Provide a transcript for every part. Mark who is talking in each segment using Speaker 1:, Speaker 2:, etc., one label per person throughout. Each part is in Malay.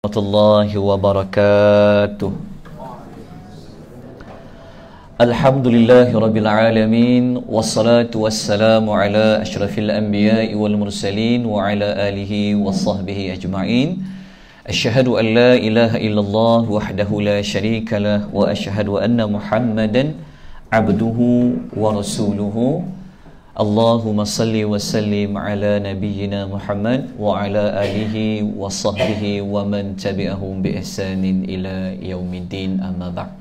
Speaker 1: Warahmatullahi wabarakatuh. Alhamdulillahi rabbil alamin, wassalatu wassalamu ala asyrafil anbiya'i wal mursalin wa ala alihi wa sahbihi ajma'in. Asyhadu an la ilaha illallah wahdahu la syarika lah wa asyhadu anna Muhammadan abduhu wa rasuluhu. Allahumma salli wa sallim ala nabiyyina Muhammad wa ala alihi wa sahbihi wa man tabi'ahum bi ihsanin ila yaumiddin, amma ba'd.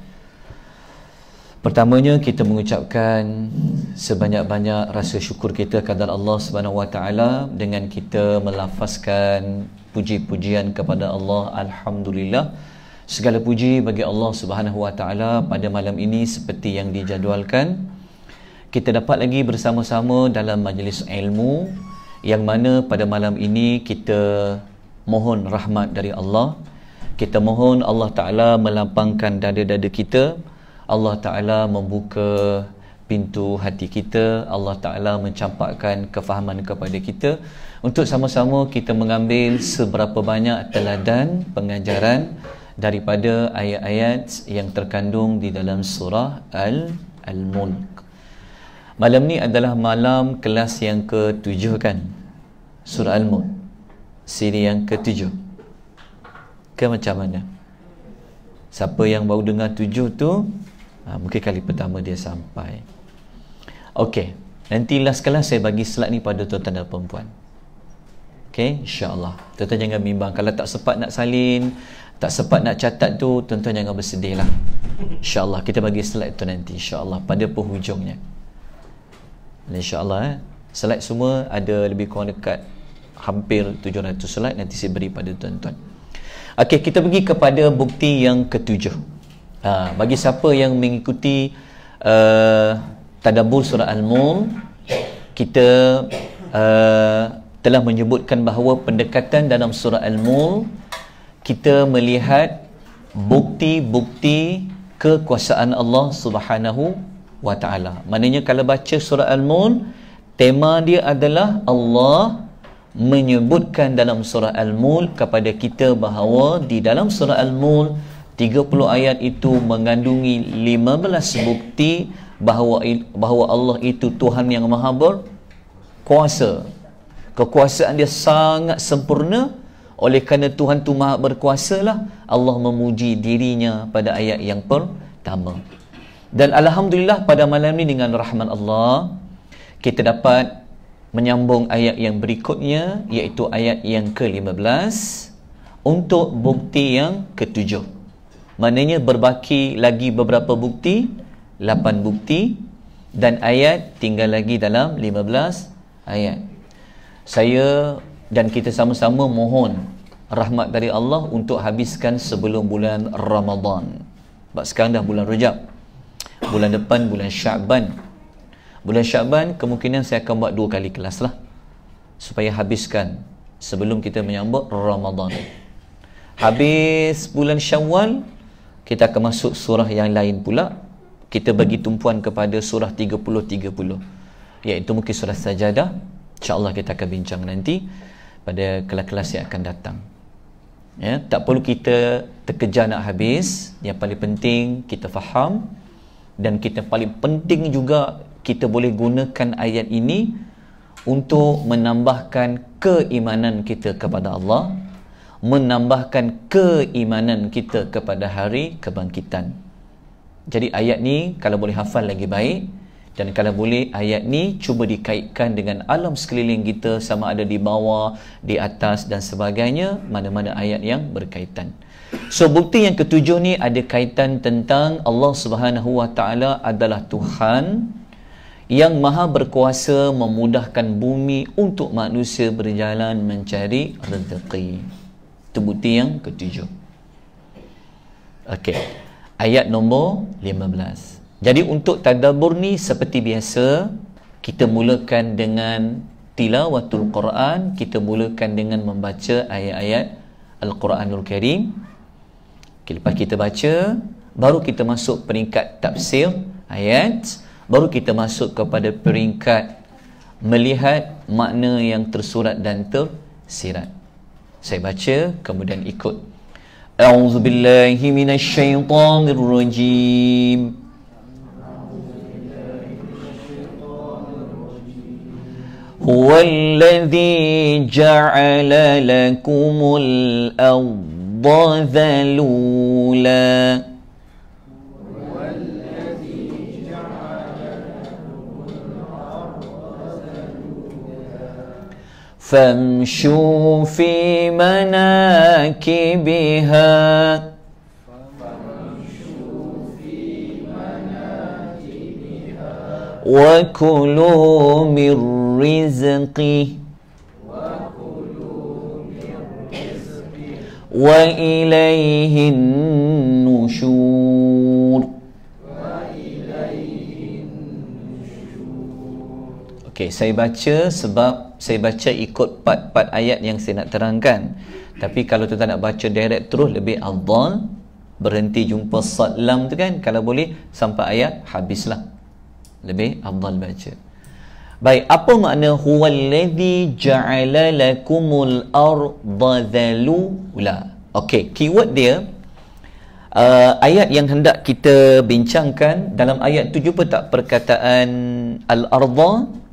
Speaker 1: Pertamanya kita mengucapkan sebanyak-banyak rasa syukur kita kepada Allah Subhanahu wa taala dengan kita melafazkan puji-pujian kepada Allah. Alhamdulillah, segala puji bagi Allah Subhanahu wa taala. Pada malam ini seperti yang dijadualkan, kita dapat lagi bersama-sama dalam majlis ilmu, yang mana pada malam ini kita mohon rahmat dari Allah. Kita mohon Allah Ta'ala melapangkan dada-dada kita, Allah Ta'ala membuka pintu hati kita, Allah Ta'ala mencampakkan kefahaman kepada kita untuk sama-sama kita mengambil seberapa banyak teladan pengajaran daripada ayat-ayat yang terkandung di dalam surah Al-Mulk. Malam ni adalah malam kelas yang ke-7 kan? Surah Al-Mulk, siri yang ke-7 ke macam mana? Siapa yang baru dengar 7 tu, mungkin kali pertama dia sampai. Okey, nanti last kelas saya bagi slide ni pada tuan-tuan dan perempuan. Okey, insya-Allah. Tuan-tuan jangan bimbang kalau tak sempat nak salin, tak sempat nak catat tu, tuan-tuan jangan bersedih lah. Insya-Allah kita bagi slide tu nanti, insya-Allah pada penghujungnya. InsyaAllah slide semua ada lebih kurang dekat hampir 700 slide, nanti saya beri pada tuan-tuan. Okey, kita pergi kepada bukti yang ke-7. Bagi siapa yang mengikuti tadabbur surah Al-Mulk, kita telah menyebutkan bahawa pendekatan dalam surah Al-Mulk, kita melihat bukti-bukti kekuasaan Allah Subhanahu wa ta'ala. Maknanya kalau baca surah Al-Mulk, tema dia adalah Allah menyebutkan dalam surah Al-Mulk kepada kita bahawa di dalam surah Al-Mulk 30 ayat itu mengandungi 15 bukti bahawa Allah itu Tuhan yang maha berkuasa. Kekuasaan dia sangat sempurna. Oleh kerana Tuhan tu maha berkuasa lah Allah memuji dirinya pada ayat yang pertama. Dan Alhamdulillah pada malam ni dengan rahmat Allah, kita dapat menyambung ayat yang berikutnya, iaitu ayat yang ke-15 untuk bukti yang ke-7. Maknanya berbaki lagi beberapa bukti, 8 bukti, dan ayat tinggal lagi dalam 15 ayat. Saya dan kita sama-sama mohon rahmat dari Allah untuk habiskan sebelum bulan Ramadan. Sebab sekarang dah bulan Rajab. Bulan depan bulan Sya'ban. Bulan Sya'ban kemungkinan saya akan buat 2 kali kelas lah, supaya habiskan sebelum kita menyambut Ramadan. Habis bulan Syawal, kita akan masuk surah yang lain pula. Kita bagi tumpuan kepada surah 30-30, iaitu mungkin surah Sajadah. InsyaAllah kita akan bincang nanti pada kelas-kelas yang akan datang. Ya, tak perlu kita terkejar nak habis. Yang paling penting kita faham, dan kita paling penting juga kita boleh gunakan ayat ini untuk menambahkan keimanan kita kepada Allah, menambahkan keimanan kita kepada hari kebangkitan. Jadi ayat ni kalau boleh hafal lagi baik, dan kalau boleh ayat ni cuba dikaitkan dengan alam sekeliling kita, sama ada di bawah, di atas dan sebagainya, mana-mana ayat yang berkaitan. So bukti yang ke-7 ni ada kaitan tentang Allah Subhanahu wa ta'ala adalah Tuhan yang maha berkuasa memudahkan bumi untuk manusia berjalan mencari rezeki. Itu bukti yang ke-7. Okey, ayat nombor 15. Jadi untuk tadabbur ni seperti biasa, kita mulakan dengan tilawatul Quran, kita mulakan dengan membaca ayat-ayat Al-Quranul Karim. Okay, lepas kita baca, baru kita masuk peringkat tafsir ayat, baru kita masuk kepada peringkat melihat makna yang tersurat dan tersirat. Saya baca, kemudian ikut. A'udzu billahi minasy syaithanir rajim. Huwallazi ja'ala lakumul arda dhalula. Famshu fi manakibiha wa kulu min rizqih wa ilaihin nusyur. Okey, saya baca sebab saya baca ikut part-part ayat yang saya nak terangkan. Tapi kalau tuan nak baca direct terus lebih afdal, berhenti jumpa sad lam tu kan, kalau boleh sampai ayat habislah, lebih afdal baca. Baik, apa makna huwallazi ja'ala lakumul arda dhalula? Okey, keyword dia ayat yang hendak kita bincangkan. Dalam ayat tu jumpa tak perkataan al-arda?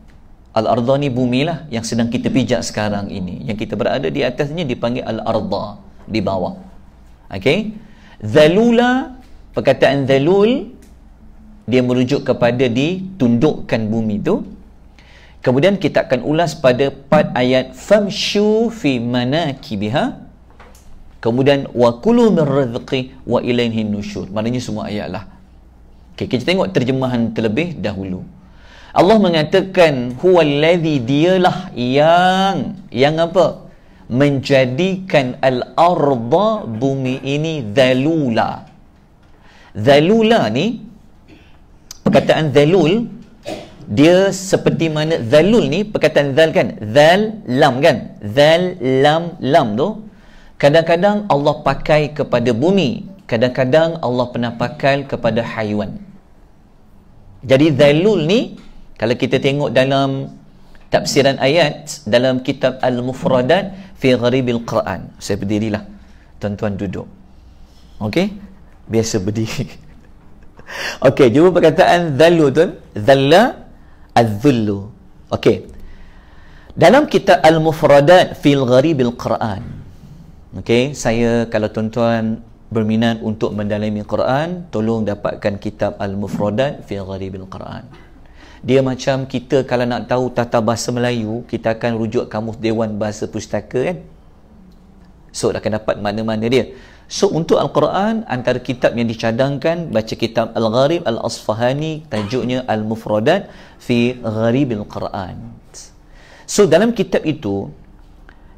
Speaker 1: Al-arda ni bumi lah yang sedang kita pijak sekarang ini, yang kita berada di atasnya dipanggil al-arda, di bawah. Okey, dhalula, perkataan dhalul dia merujuk kepada ditundukkan bumi tu. Kemudian kita akan ulas pada part ayat famshu fi manakibiha, kemudian wa kulu min rizqi wa ilaihin nusyur. Maknanya semua ayat lah. Okey, kita tengok terjemahan terlebih dahulu. Allah mengatakan huwallazi, dialah yang apa? Menjadikan al-arda, bumi ini, dhalula. Dhalula ni, perkataan dhalul dia seperti mana dhalul ni, perkataan dhal kan, dhal lam kan, dhal lam lam tu kadang-kadang Allah pakai kepada bumi, kadang-kadang Allah pernah pakai kepada haiwan. Jadi dhalul ni kalau kita tengok dalam tafsiran ayat dalam kitab Al-Mufradat fi Gharibil Quran. Saya berdirilah. Tuan-tuan duduk. Okey? Biasa berdiri. Okey, jumpa perkataan dhallu tu. Dhalla adh-dhullu. Okey. Dalam kitab Al-Mufradat fi Gharibil Quran. Okey, saya kalau tuan-tuan berminat untuk mendalami Quran, tolong dapatkan kitab Al-Mufradat fi Gharibil Quran. Dia macam kita kalau nak tahu tata bahasa Melayu, kita akan rujuk kamus Dewan Bahasa Pustaka kan. So akan dapat mana-mana dia. So untuk Al-Quran, antara kitab yang dicadangkan, baca kitab Al-Gharib Al-Asfahani, tajuknya Al-Mufradat fi Gharibil Quran. So dalam kitab itu,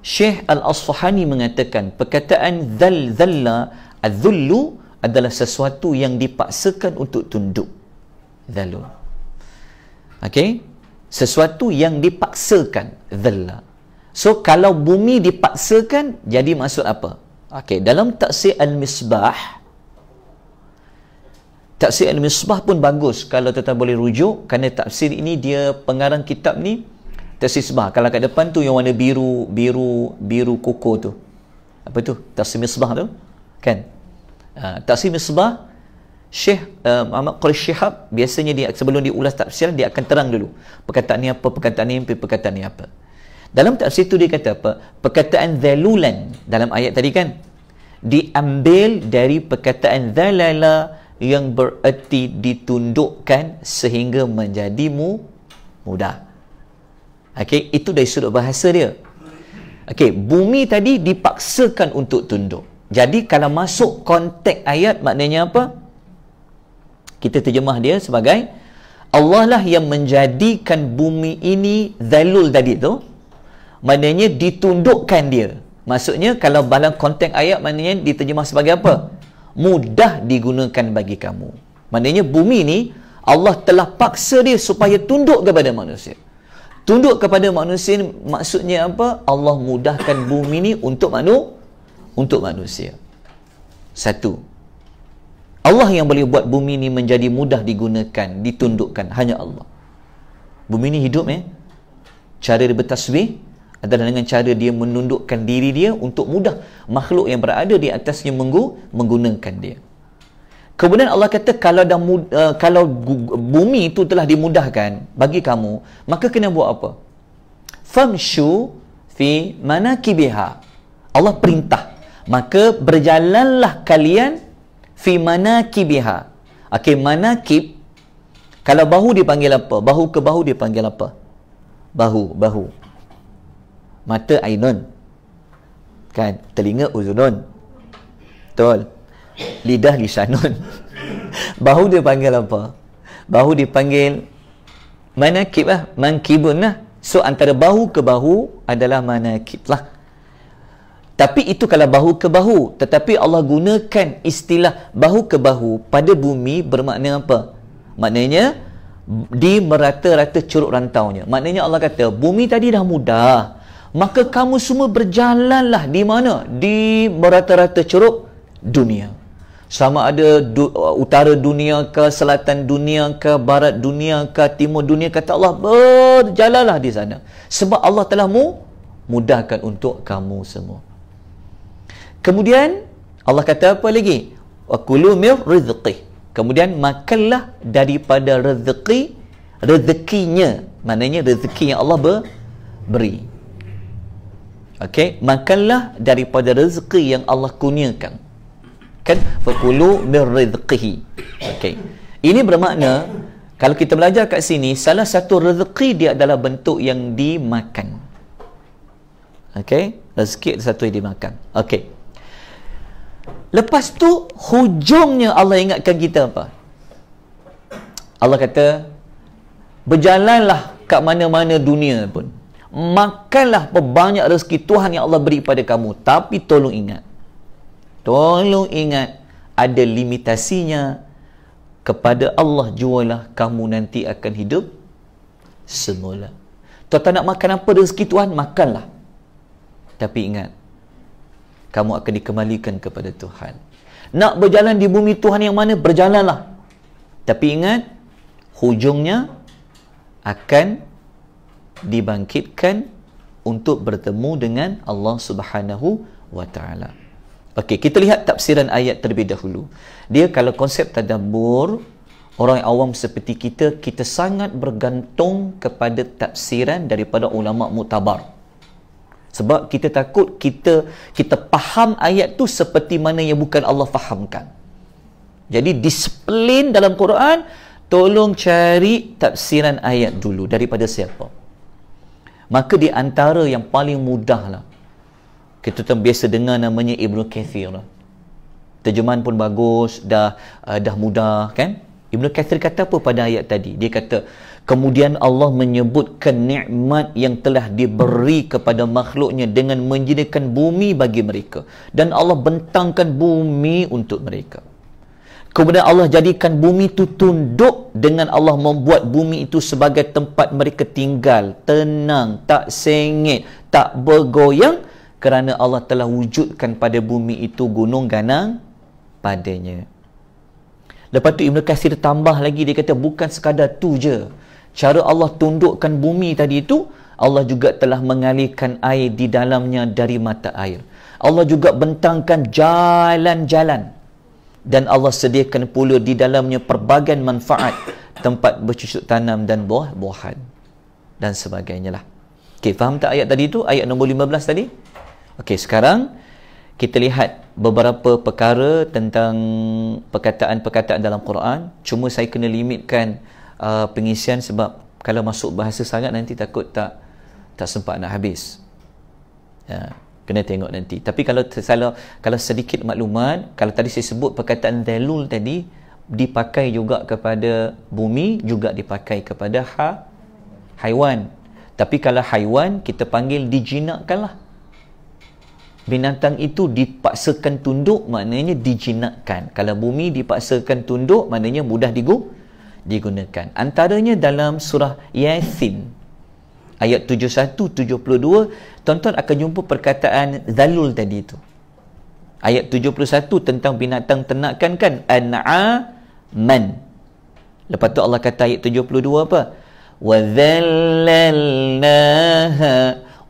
Speaker 1: Syekh Al-Asfahani mengatakan perkataan dhalla adh-dhullu adalah sesuatu yang dipaksakan untuk tunduk. Dhallu. Okey, sesuatu yang dipaksakan, dhalla. So kalau bumi dipaksakan, jadi maksud apa? Okey, dalam tafsir Al-Misbah, tafsir Al-Misbah pun bagus kalau tuan-tuan boleh rujuk, kerana tafsir ini dia pengarang kitab ni tafsir Misbah. Kalau kat depan tu yang warna biru koko tu, apa tu? Tafsir Misbah tu kan? Tafsir Misbah Syekh Muhammad Quraish Shihab biasanya dia sebelum dia ulas tafsir dia akan terang dulu perkataan ni apa, perkataan ni apa. Dalam tafsir tu dia kata apa? Perkataan dhalulan dalam ayat tadi kan diambil dari perkataan dhalala yang bererti ditundukkan sehingga menjadi mudah. Okey, itu dari sudut bahasa dia. Okey, bumi tadi dipaksakan untuk tunduk. Jadi kalau masuk konteks ayat maknanya apa? Kita terjemah dia sebagai Allah lah yang menjadikan bumi ini dhalul tadi tu, maknanya ditundukkan dia. Maksudnya kalau dalam konteks ayat maknanya diterjemah sebagai apa? Mudah digunakan bagi kamu. Maknanya bumi ni Allah telah paksa dia supaya tunduk kepada manusia. Tunduk kepada manusia maksudnya apa? Allah mudahkan bumi ni untuk manusia. Satu, Allah yang boleh buat bumi ni menjadi mudah digunakan, ditundukkan, hanya Allah. Bumi ni hidup Cara dia bertasbih adalah dengan cara dia menundukkan diri dia untuk mudah makhluk yang berada di atasnya menggunakan dia. Kemudian Allah kata kalau bumi itu telah dimudahkan bagi kamu, maka kena buat apa? Famshu fi manakibiha. Allah perintah, maka berjalanlah kalian fi manakibiha. Okey, manakib, kalau bahu dipanggil apa? Bahu ke bahu dipanggil apa? Bahu. Mata ainun. Kan? Telinga uzunun. Betul. Lidah lisanun. Bahu dia panggil apa? Bahu dipanggil manakib lah, mankibun lah. So antara bahu ke bahu adalah manakib lah. Tapi itu kalau bahu ke bahu. Tetapi Allah gunakan istilah bahu ke bahu pada bumi bermakna apa? Maknanya di merata-rata curug rantaunya. Maknanya Allah kata bumi tadi dah mudah, maka kamu semua berjalanlah di mana? Di merata-rata curug dunia. Sama ada utara dunia ke, selatan dunia ke, barat dunia ke, timur dunia, kata Allah, berjalanlah di sana. Sebab Allah telah mudahkan untuk kamu semua. Kemudian Allah kata apa lagi? Wa kulu min rizqih. Kemudian makanlah daripada rezekinya. Maknanya rezeki yang Allah beri. Okey, makanlah daripada rezeki yang Allah kurniakan. Kan, fakulu min rizqihi. Okey. Ini bermakna kalau kita belajar kat sini, salah satu rezeki dia adalah bentuk yang dimakan. Okey, rezeki satu yang dimakan. Okey. Lepas tu hujungnya Allah ingatkan kita apa? Allah kata berjalanlah kat mana-mana dunia pun, makanlah banyak rezeki Tuhan yang Allah beri pada kamu, tapi tolong ingat, ada limitasinya. Kepada Allah jualah, kamu nanti akan hidup semula. Tuan-tuan nak makan apa rezeki Tuhan, makanlah. Tapi ingat, kamu akan dikembalikan kepada Tuhan. Nak berjalan di bumi Tuhan yang mana, berjalanlah. Tapi ingat, hujungnya akan dibangkitkan untuk bertemu dengan Allah Subhanahu wa Ta'ala. Okey, kita lihat tafsiran ayat terlebih dahulu. Dia kalau konsep tadabbur, orang awam seperti kita sangat bergantung kepada tafsiran daripada ulama muktabar. Sebab kita takut kita faham ayat tu seperti mana yang bukan Allah fahamkan. Jadi disiplin dalam Quran, tolong cari tafsiran ayat dulu daripada siapa. Maka di antara yang paling mudah lah, kita biasa dengar namanya Ibnu Kathir lah. Terjemahan pun bagus, dah mudah kan. Ibnu Kathir kata apa pada ayat tadi? Dia kata, kemudian Allah menyebutkan nikmat yang telah diberi kepada makhluknya dengan menjadikan bumi bagi mereka. Dan Allah bentangkan bumi untuk mereka. Kemudian Allah jadikan bumi itu tunduk dengan Allah membuat bumi itu sebagai tempat mereka tinggal. Tenang, tak sengit, tak bergoyang. Kerana Allah telah wujudkan pada bumi itu gunung ganang padanya. Lepas tu Ibn Katsir tambah lagi, dia kata bukan sekadar tu je. Cara Allah tundukkan bumi tadi itu, Allah juga telah mengalirkan air di dalamnya dari mata air. Allah juga bentangkan jalan-jalan. Dan Allah sediakan pula di dalamnya pelbagai manfaat, tempat bercocok tanam dan buah-buahan dan sebagainya lah. Okey, faham tak ayat tadi tu? Ayat nombor 15 tadi? Okey, sekarang kita lihat beberapa perkara tentang perkataan-perkataan dalam Quran. Cuma saya kena limitkan pengisian sebab kalau masuk bahasa sangat nanti takut tak sempat nak habis. Kena tengok nanti. Tapi kalau sedikit maklumat, kalau tadi saya sebut perkataan dalul tadi dipakai juga kepada bumi, juga dipakai kepada haiwan. Tapi kalau haiwan kita panggil dijinakkanlah. Binatang itu dipaksakan tunduk, maknanya dijinakkan. Kalau bumi dipaksakan tunduk, maknanya mudah digunakan. Antaranya dalam surah Yasin ayat 71-72, tuan-tuan akan jumpa perkataan zalul tadi itu. Ayat 71 tentang binatang ternakan kan, an'aman. Lepas tu Allah kata ayat 72 apa? Wa dhallalnaha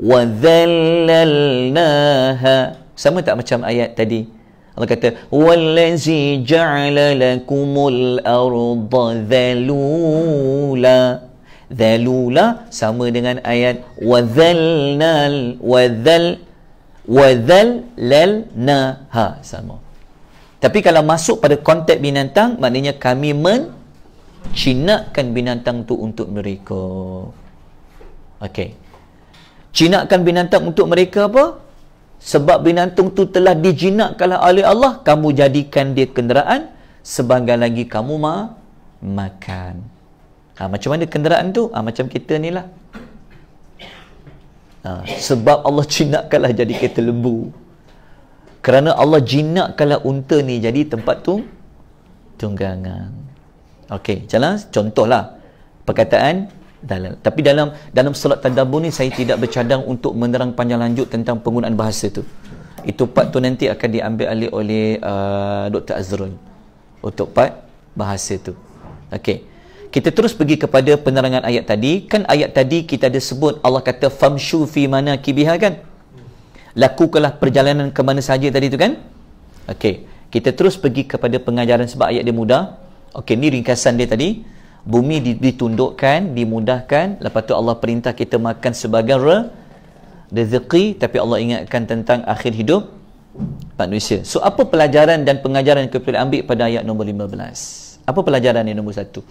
Speaker 1: وَذَلَّلْنَاهَا. Sama tak macam ayat tadi? Allah kata وَالَّذِي جَعَلَ لَكُمُ الْأَرْضَ ذَلُولًا. ذَلُولًا sama dengan ayat وَذَلَّلْنَاهَا, sama. Tapi kalau masuk pada konteks binatang, maknanya kami menjinakkan binatang tu untuk mereka. Okey. Jinakkan binatang untuk mereka apa? Sebab binatang tu telah dijinakkan oleh Allah, kamu jadikan dia kenderaan, sebagai lagi kamu makan. Macam mana kenderaan tu? Macam kita ni lah. Sebab Allah jinakkanlah jadi kereta lembu. Kerana Allah jinakkanlah unta ni jadi tempat tu tunggangan. Okey, jelas? Contohlah perkataan dalam. Tapi dalam solat tadabbur ni saya tidak bercadang untuk menerang panjang lanjut tentang penggunaan bahasa tu. Itu part tu nanti akan diambil alih oleh Dr. Azrul untuk part bahasa tu. Okey. Kita terus pergi kepada penerangan ayat tadi. Kan ayat tadi kita ada sebut Allah kata famshu fi manakibiha kan? Lakukanlah perjalanan ke mana saja tadi tu kan? Okey. Kita terus pergi kepada pengajaran sebab ayat dia mudah. Okey, ni ringkasan dia tadi. Bumi ditundukkan, dimudahkan. Lepas tu Allah perintah kita makan sebagai rezeki. Tapi Allah ingatkan tentang akhir hidup manusia. So, apa pelajaran dan pengajaran yang kita boleh ambil pada ayat nombor 15? Apa pelajaran yang nombor 1?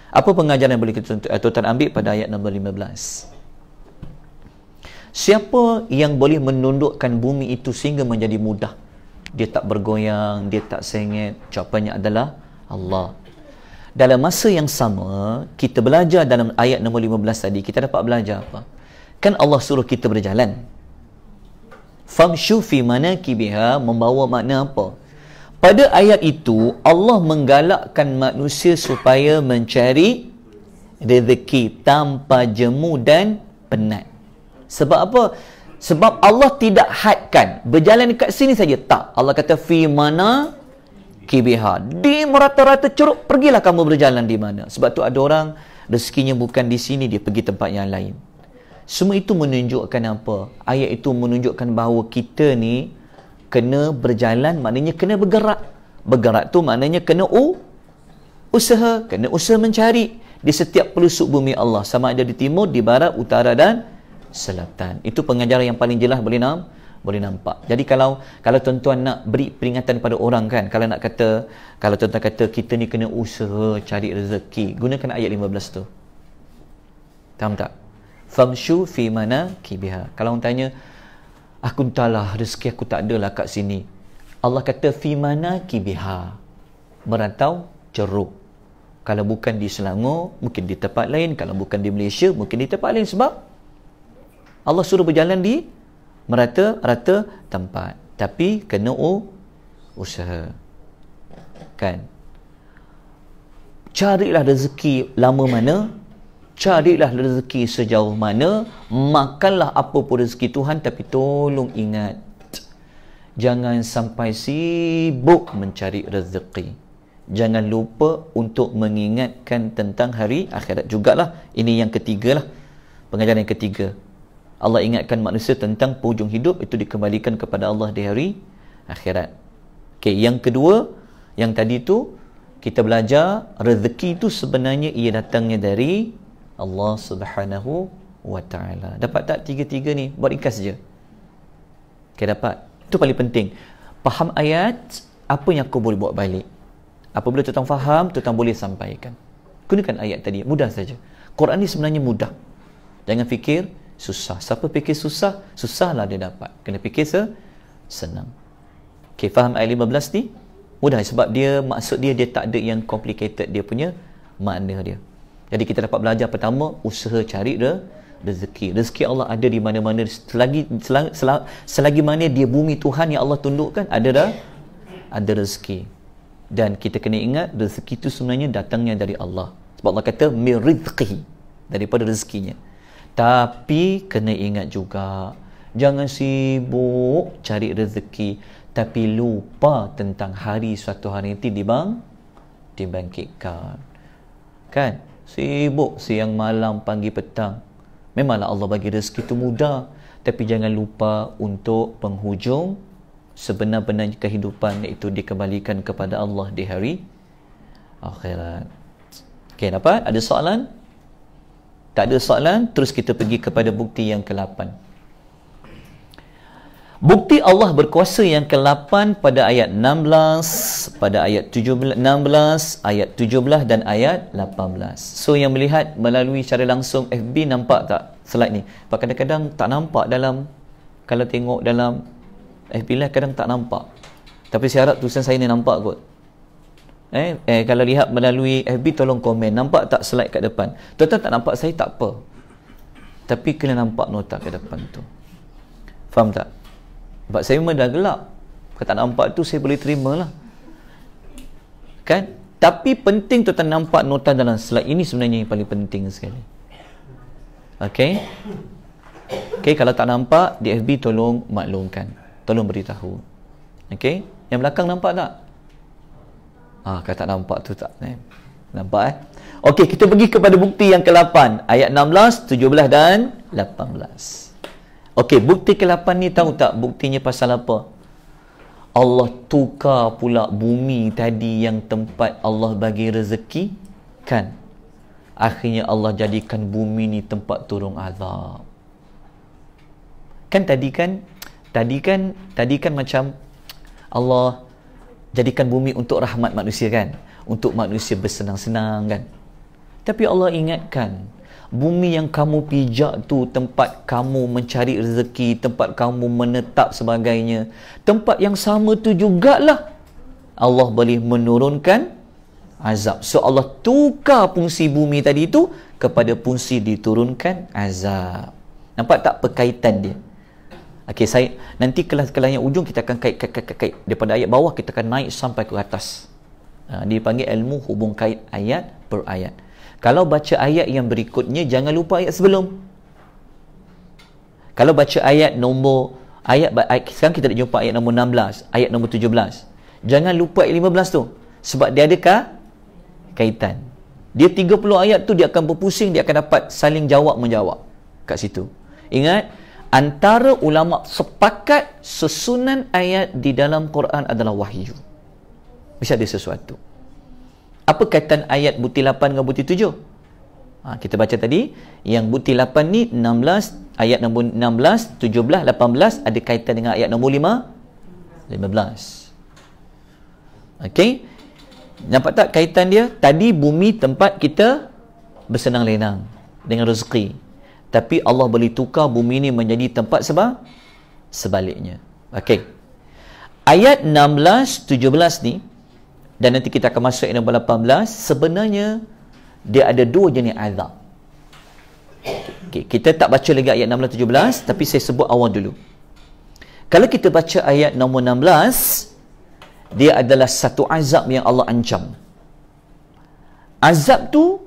Speaker 1: Apa pengajaran yang boleh kita tuan ambil pada ayat nombor 15? Siapa yang boleh menundukkan bumi itu sehingga menjadi mudah? Dia tak bergoyang, dia tak sengit. Jawapannya adalah Allah. Dalam masa yang sama, kita belajar dalam ayat nombor 15 tadi, kita dapat belajar apa? Kan Allah suruh kita berjalan. Famshu fi manakibiha membawa makna apa? Pada ayat itu, Allah menggalakkan manusia supaya mencari rezeki tanpa jemu dan penat. Sebab apa? Sebab Allah tidak hadkan berjalan dekat sini saja. Tak. Allah kata fi mana kibiha, di merata-rata curug, pergilah kamu berjalan di mana. Sebab tu ada orang rezekinya bukan di sini, dia pergi tempat yang lain. Semua itu menunjukkan apa? Ayat itu menunjukkan bahawa kita ni kena berjalan, maknanya kena bergerak. Bergerak tu maknanya kena usaha, kena usaha mencari di setiap pelosok bumi Allah, sama ada di timur, di barat, utara dan selatan. Itu pengajaran yang paling jelas boleh nampak. Jadi kalau tuan-tuan nak beri peringatan pada orang kan, kalau tuan-tuan kata kita ni kena usaha cari rezeki, gunakan ayat 15 tu. Faham tak? Famshu fi manakibiha. Kalau orang tanya, aku entahlah, rezeki aku tak adalah kat sini. Allah kata fi manakibiha, merantau ceruk. Kalau bukan di Selangor, mungkin di tempat lain. Kalau bukan di Malaysia, mungkin di tempat lain. Sebab Allah suruh berjalan di merata-rata tempat, tapi kena usaha kan. Carilah rezeki lama mana, carilah rezeki sejauh mana, makanlah apa pun rezeki Tuhan, tapi tolong ingat, jangan sampai sibuk mencari rezeki. Jangan lupa untuk mengingatkan tentang hari akhirat jugalah. Ini yang ketiga lah, pengajaran yang ketiga. Allah ingatkan manusia tentang penghujung hidup, itu dikembalikan kepada Allah di hari akhirat. Okey, yang kedua, yang tadi tu kita belajar rezeki itu sebenarnya ia datangnya dari Allah Subhanahu wa taala. Dapat tak tiga-tiga ni? Buat ringkas saja. Okey, dapat. Itu paling penting. Faham ayat, apa yang kau boleh buat balik. Apabila tuan faham, tuan boleh sampaikan. Gunakan ayat tadi, mudah saja. Quran ni sebenarnya mudah. Jangan fikir susah. Siapa fikir susah, susahlah dia dapat. Kena fikir senang. Okey, faham ayat 15 ni? Mudah sebab dia, maksud dia tak ada yang complicated dia punya makna dia. Jadi kita dapat belajar pertama, usaha cari rezeki. Rezeki Allah ada di mana-mana. Selagi mana dia bumi Tuhan yang Allah tundukkan, ada rezeki. Dan kita kena ingat rezeki itu sebenarnya datangnya dari Allah. Sebab Allah kata min rizqihi, daripada rezekinya. Tapi kena ingat juga, jangan sibuk cari rezeki tapi lupa tentang hari suatu hari nanti dibangkitkan. Kan? Sibuk siang malam pagi petang. Memanglah Allah bagi rezeki itu mudah, tapi jangan lupa untuk penghujung sebenar-benar kehidupan, iaitu dikembalikan kepada Allah di hari akhirat. Okey, dapat? Ada soalan? Tak ada soalan? Terus kita pergi kepada bukti yang ke-8. Bukti Allah berkuasa yang ke-8 pada ayat 16, pada ayat 16, ayat 17 dan ayat 18. So yang melihat melalui secara langsung FB, nampak tak slide ni? Kadang-kadang tak nampak dalam, kalau tengok dalam FB Live kadang tak nampak. Tapi saya harap tulisan saya ni nampak kot. Kalau lihat melalui FB, tolong komen. Nampak tak slide kat depan? Tuan-tuan tak nampak saya, tak apa. Tapi kena nampak nota kat depan tu. Faham tak? Sebab saya memang dah gelap. Kalau tak nampak tu, saya boleh terima lah. Kan? Tapi penting tuan-tuan nampak nota dalam slide. Ini sebenarnya yang paling penting sekali. Okey? Okey, kalau tak nampak, di FB tolong maklumkan. Tolong beritahu. Okey? Yang belakang nampak tak? Kalau tak nampak tu tak. Nampak Okey, kita pergi kepada bukti yang ke-8. Ayat 16, 17 dan 18. Okey, bukti ke-8 ni tahu tak buktinya pasal apa? Allah tukar pula bumi tadi yang tempat Allah bagi rezeki, kan? Akhirnya Allah jadikan bumi ni tempat turun azab. Kan tadi kan macam Allah jadikan bumi untuk rahmat manusia, kan? Untuk manusia bersenang-senang, kan? Tapi Allah ingatkan, bumi yang kamu pijak tu tempat kamu mencari rezeki, tempat kamu menetap sebagainya. Tempat yang sama tu jugalah Allah boleh menurunkan azab. So Allah tukar fungsi bumi tadi tu kepada fungsi diturunkan azab. Nampak tak perkaitan dia? Okey, saya nanti kelas-kelas yang ujung kita akan kait daripada ayat bawah kita akan naik sampai ke atas. Dipanggil ilmu hubung kait ayat per ayat. Kalau baca ayat yang berikutnya, jangan lupa ayat sebelum. Kalau baca ayat sekarang kita dah jumpa ayat nombor 16, ayat nombor 17. Jangan lupa ayat 15 tu, sebab dia ada kaitan. Dia 30 ayat tu dia akan berpusing, dia akan dapat saling jawab menjawab kat situ. Ingat, antara ulama sepakat susunan ayat di dalam Quran adalah wahyu. Mesti ada sesuatu. Apa kaitan ayat bukti 8 dengan bukti 7? Kita baca tadi, yang bukti 8 ni 16, ayat nombor 16, 17, 18 ada kaitan dengan ayat nombor 15. Okey? Nampak tak kaitan dia? Tadi bumi tempat kita bersenang lenang dengan rezeki. Tapi Allah boleh tukar bumi ni menjadi tempat sebaliknya. Okey. Ayat 16, 17 ni, dan nanti kita akan masuk ayat nombor 18, sebenarnya dia ada dua jenis azab. Okay, kita tak baca lagi ayat 16, 17, tapi saya sebut awal dulu. Kalau kita baca ayat nombor 16, dia adalah satu azab yang Allah ancam. Azab tu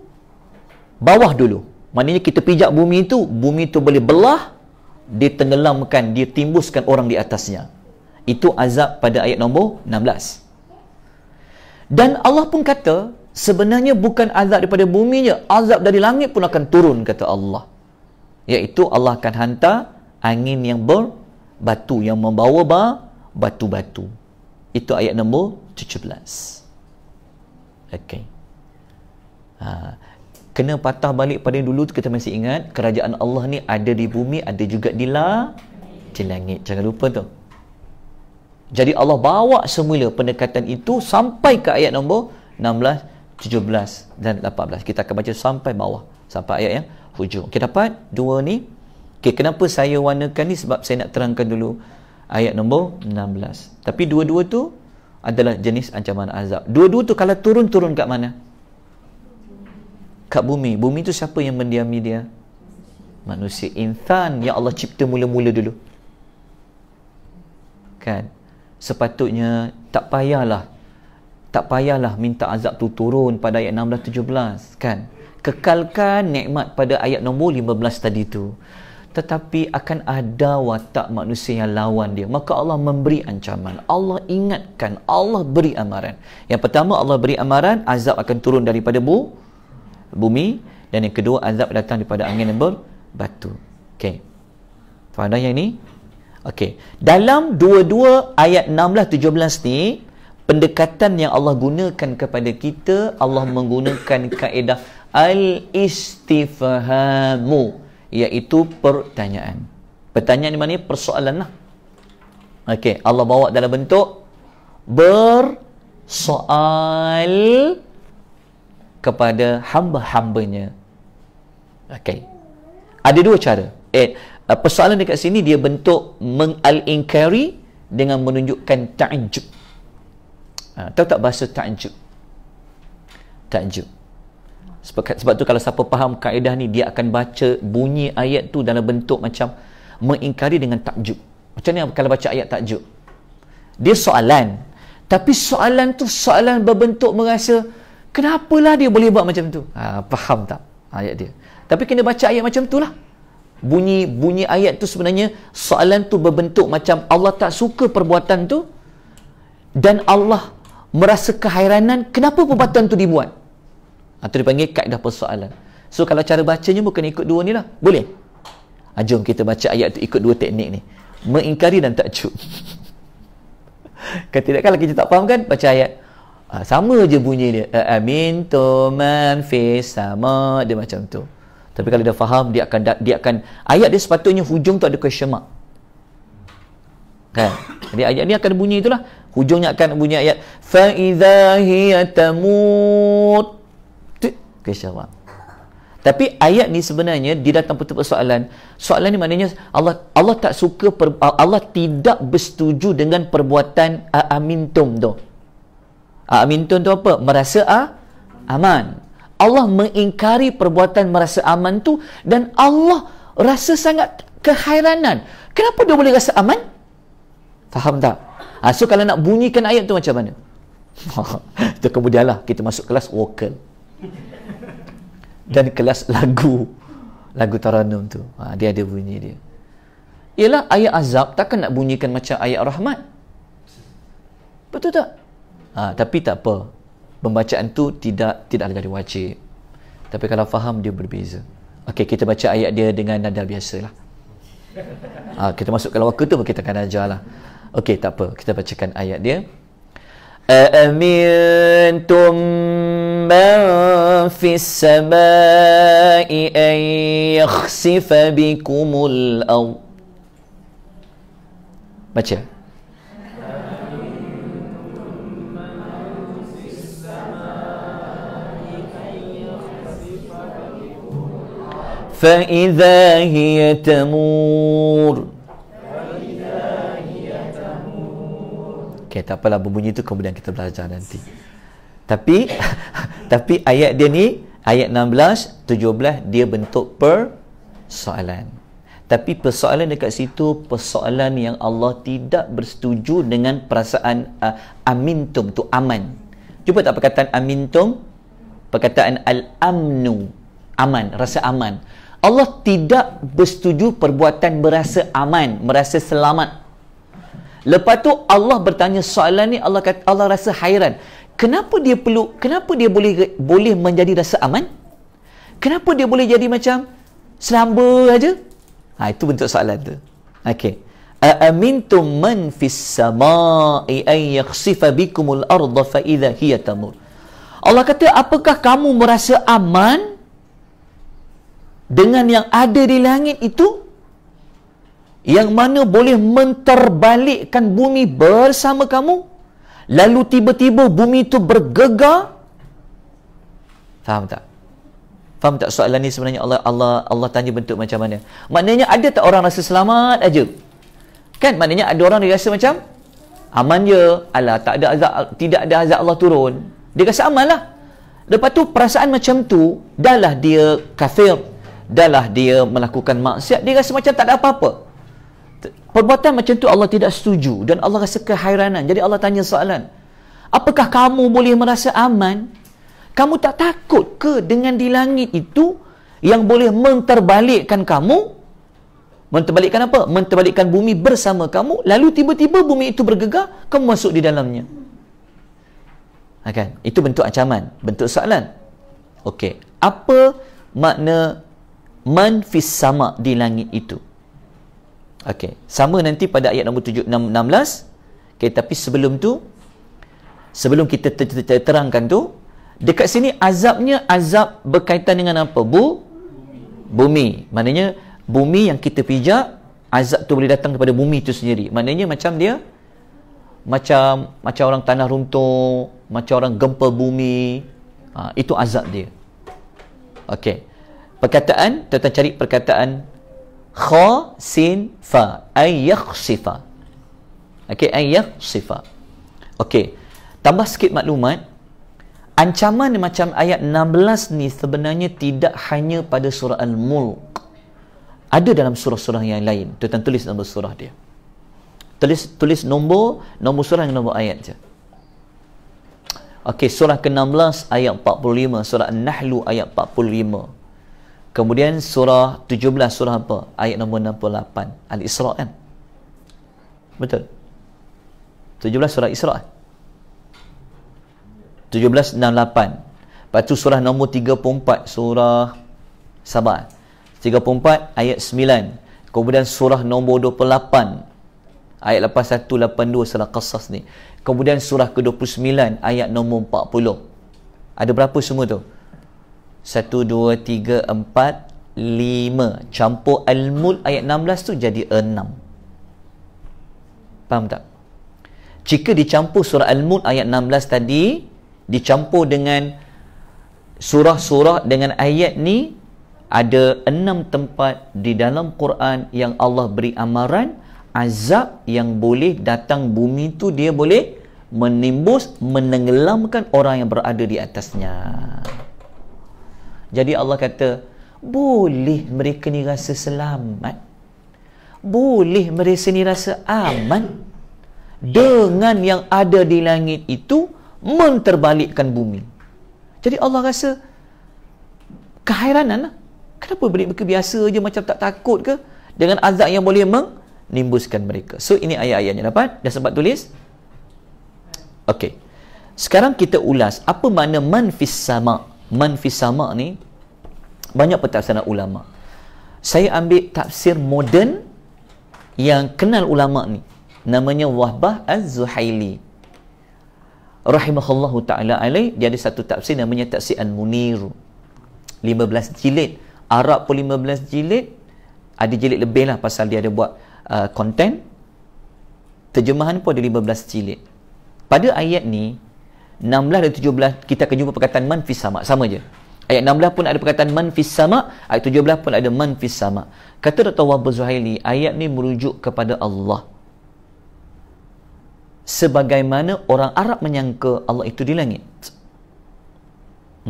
Speaker 1: bawah dulu. Maknanya kita pijak bumi tu boleh belah, dia tenggelamkan, dia timbuskan orang di atasnya. Itu azab pada ayat nombor 16. Dan Allah pun kata, sebenarnya bukan azab daripada bumi je, azab dari langit pun akan turun, kata Allah. Iaitu Allah akan hantar angin yang berbatu, yang membawa batu-batu. Itu ayat nombor 17. Okey. Kena patah balik pada dulu tu, kita masih ingat kerajaan Allah ni ada di bumi, ada juga di langit. Jangan lupa tu. Jadi Allah bawa semula pendekatan itu sampai ke ayat nombor 16, 17 dan 18. Kita akan baca sampai bawah, sampai ayat yang hujung. Kita dapat dua ni. Okay, kenapa saya warnakan ni? Sebab saya nak terangkan dulu ayat nombor 16. Tapi dua-dua tu adalah jenis ancaman azab. Dua-dua tu kalau turun kat mana? Kat bumi. Bumi tu siapa yang mendiami dia? Manusia. Insan yang Allah cipta mula-mula dulu. Kan? Sepatutnya tak payahlah minta azab tu turun pada ayat 16, 17, kan? Kekalkan nikmat pada ayat nombor 15 tadi tu. Tetapi akan ada watak manusia yang lawan dia, maka Allah memberi ancaman, Allah ingatkan, Allah beri amaran. Yang pertama, Allah beri amaran azab akan turun daripada bumi, dan yang kedua azab datang daripada angin yang berbatu. Okey, Faham dah yang ni? Okey. Dalam dua-dua ayat 16-17 ni, pendekatan yang Allah gunakan kepada kita, Allah menggunakan kaedah al-istifhamu, iaitu pertanyaan. Pertanyaan di mana? Persoalan lah. Okey, Allah bawa dalam bentuk bersoal kepada hamba-hambanya. Okey. Ada dua cara. Persoalan dekat sini dia bentuk al-inkari dengan menunjukkan ta'jub. Tahu tak bahasa ta'jub? Ta'jub. Sebab tu kalau siapa faham kaedah ni, dia akan baca bunyi ayat tu dalam bentuk macam mengingkari dengan takjub. Macam ni kalau baca ayat takjub. Dia soalan. Tapi soalan tu soalan berbentuk merasa, kenapalah dia boleh buat macam tu? Faham tak ayat dia? Tapi kena baca ayat macam tu lah. Bunyi ayat tu sebenarnya soalan tu berbentuk macam Allah tak suka perbuatan tu dan Allah merasa kehairanan kenapa perbuatan tu dibuat. Itu dipanggil kaedah persoalan. So kalau cara bacanya bukan ikut dua ni lah. Boleh? Jom kita baca ayat tu ikut dua teknik ni. Mengingkari dan takjub. Kalau tidak, kalau kita tak faham kan, baca ayat sama je bunyi dia. Amintu man fis sama, dia macam tu. Tapi kalau dia faham, dia akan ayat dia sepatutnya hujung tu ada question mark. Kan? Jadi ayat ni akan bunyi itulah. Hujungnya akan bunyi ayat fa idza hiya tamut. Question mark. Tapi ayat ni sebenarnya dia datang betul persoalan. Soalan ni maknanya Allah tak suka Allah tidak bersetuju dengan perbuatan amintum tu. Amintum tu apa? Merasa aman. Allah mengingkari perbuatan merasa aman tu dan Allah rasa sangat kehairanan. Kenapa dia boleh rasa aman? Faham tak? So kalau nak bunyikan ayat tu macam mana? Itu kemudianlah kita masuk kelas vokal dan kelas lagu taranum tu. Dia ada bunyi dia. Ialah ayat azab takkan nak bunyikan macam ayat rahmat. Betul tak? Tapi tak apa. Pembacaan tu tidaklah jadi wajib. Tapi kalau faham dia berbeza. Okey, kita baca ayat dia dengan nada biasalah. Kita masuk kalau waktu tu kita akan ajarlah. Okey, tak apa. Kita bacakan ayat dia. Amintum man fis samai an yakhsifa bikumul ard. Baca. فَإِذَا هِيَ تَمُورُ. Okay, tak apalah berbunyi tu kemudian kita belajar nanti. Tapi ayat dia ni, ayat 16, 17, dia bentuk persoalan. Tapi persoalan dekat situ, persoalan yang Allah tidak bersetuju dengan perasaan amintum tu, aman. Cuba tak perkataan amintum, perkataan al-amnu, aman, rasa aman. Allah tidak bersetuju perbuatan merasa aman, merasa selamat. Lepas tu Allah bertanya soalan ni, Allah rasa hairan. Kenapa dia boleh menjadi rasa aman? Kenapa dia boleh jadi macam selamba aja? Itu bentuk soalan tu. Okey. Amintum man fis samai an yakhsifa bikumul arda fa idza hiya tamur. Allah kata, apakah kamu merasa aman dengan yang ada di langit itu, yang mana boleh menterbalikkan bumi bersama kamu, lalu tiba-tiba bumi itu bergegar? Faham tak? Faham tak soalan ni sebenarnya Allah tanya bentuk macam mana? Maknanya ada tak orang rasa selamat aja? Kan maknanya ada orang dia rasa macam aman je, alah tak ada azab, tidak ada azab Allah turun, dia rasa aman lah. Lepas tu perasaan macam tu, dahlah dia kafir, dahlah dia melakukan maksiat, dia rasa macam tak ada apa-apa. Perbuatan macam tu Allah tidak setuju dan Allah rasa kehairanan. Jadi Allah tanya soalan, apakah kamu boleh merasa aman? Kamu tak takut ke dengan di langit itu yang boleh menterbalikkan kamu? Menterbalikkan apa? Menterbalikkan bumi bersama kamu, lalu tiba-tiba bumi itu bergegar, kamu masuk di dalamnya. Kan? Itu bentuk ancaman, bentuk soalan. Okey, apa makna man fis sama di langit itu? Okey, sama nanti pada ayat nombor 16. Okey, tapi sebelum tu, sebelum kita terangkan tu, dekat sini azabnya azab berkaitan dengan apa? Bumi. Maknanya bumi yang kita pijak, azab tu boleh datang kepada bumi itu sendiri. Maknanya macam dia macam orang tanah runtuh, macam orang gempa bumi. Itu azab dia. Okey. Perkataan, kita cari perkataan kha sin fa, ay yakhsifa. Okey, ay yakhsifa. Okey. Tambah sikit maklumat. Ancaman macam ayat 16 ni sebenarnya tidak hanya pada surah Al-Mulk. Ada dalam surah-surah yang lain. Tuan tulis nombor surah dia. Tulis nombor surah dengan nombor ayat je. Okey, surah ke-16 ayat 45, surah An-Nahl ayat 45. Kemudian surah 17, surah apa? Ayat nombor 68. Al-Isra kan? Betul. 17 surah Isra. 1768. Lepas tu surah nombor 34, surah Sabah. 34 ayat 9. Kemudian surah nombor 28 ayat lepas 182 surah Qasas ni. Kemudian surah ke-29 ayat nombor 40. Ada berapa semua tu? 1, 2, 3, 4, 5. Campur Al-Mulk ayat 16 tu jadi 6. Faham tak? Jika dicampur surah Al-Mulk ayat 16 tadi, dicampur dengan surah-surah dengan ayat ni, ada 6 tempat di dalam Quran yang Allah beri amaran azab yang boleh datang bumi tu, dia boleh menimbus, menenggelamkan orang yang berada di atasnya. Jadi Allah kata, boleh mereka ni rasa selamat, boleh mereka ni rasa aman dengan yang ada di langit itu menterbalikkan bumi. Jadi Allah rasa kehairanan lah. Kenapa mereka biasa je macam tak takut ke dengan azab yang boleh menimbuskan mereka. So ini ayat-ayatnya dapat? Dah sempat tulis? Okey. Sekarang kita ulas apa makna man fis sama. Man fis sama ni banyak pentafsiran ulama. Saya ambil tafsir moden yang kenal ulama ni. Namanya Wahbah Az-Zuhaili. Rahimahullahu ta'ala alaih. Dia ada satu tafsir namanya Tafsir Al-Munir. 15 jilid. Arab pun 15 jilid. Ada jilid lebih lah pasal dia ada buat konten. Terjemahan pun ada 15 jilid. Pada ayat ni 16 dan 17 kita akan jumpa perkataan man fis sama. Sama je. Ayat 16 pun ada perkataan man fis sama, ayat 17 pun ada man fis sama. Kata Dr. Wahbah Zuhaili, ayat ni merujuk kepada Allah. Sebagaimana orang Arab menyangka Allah itu di langit.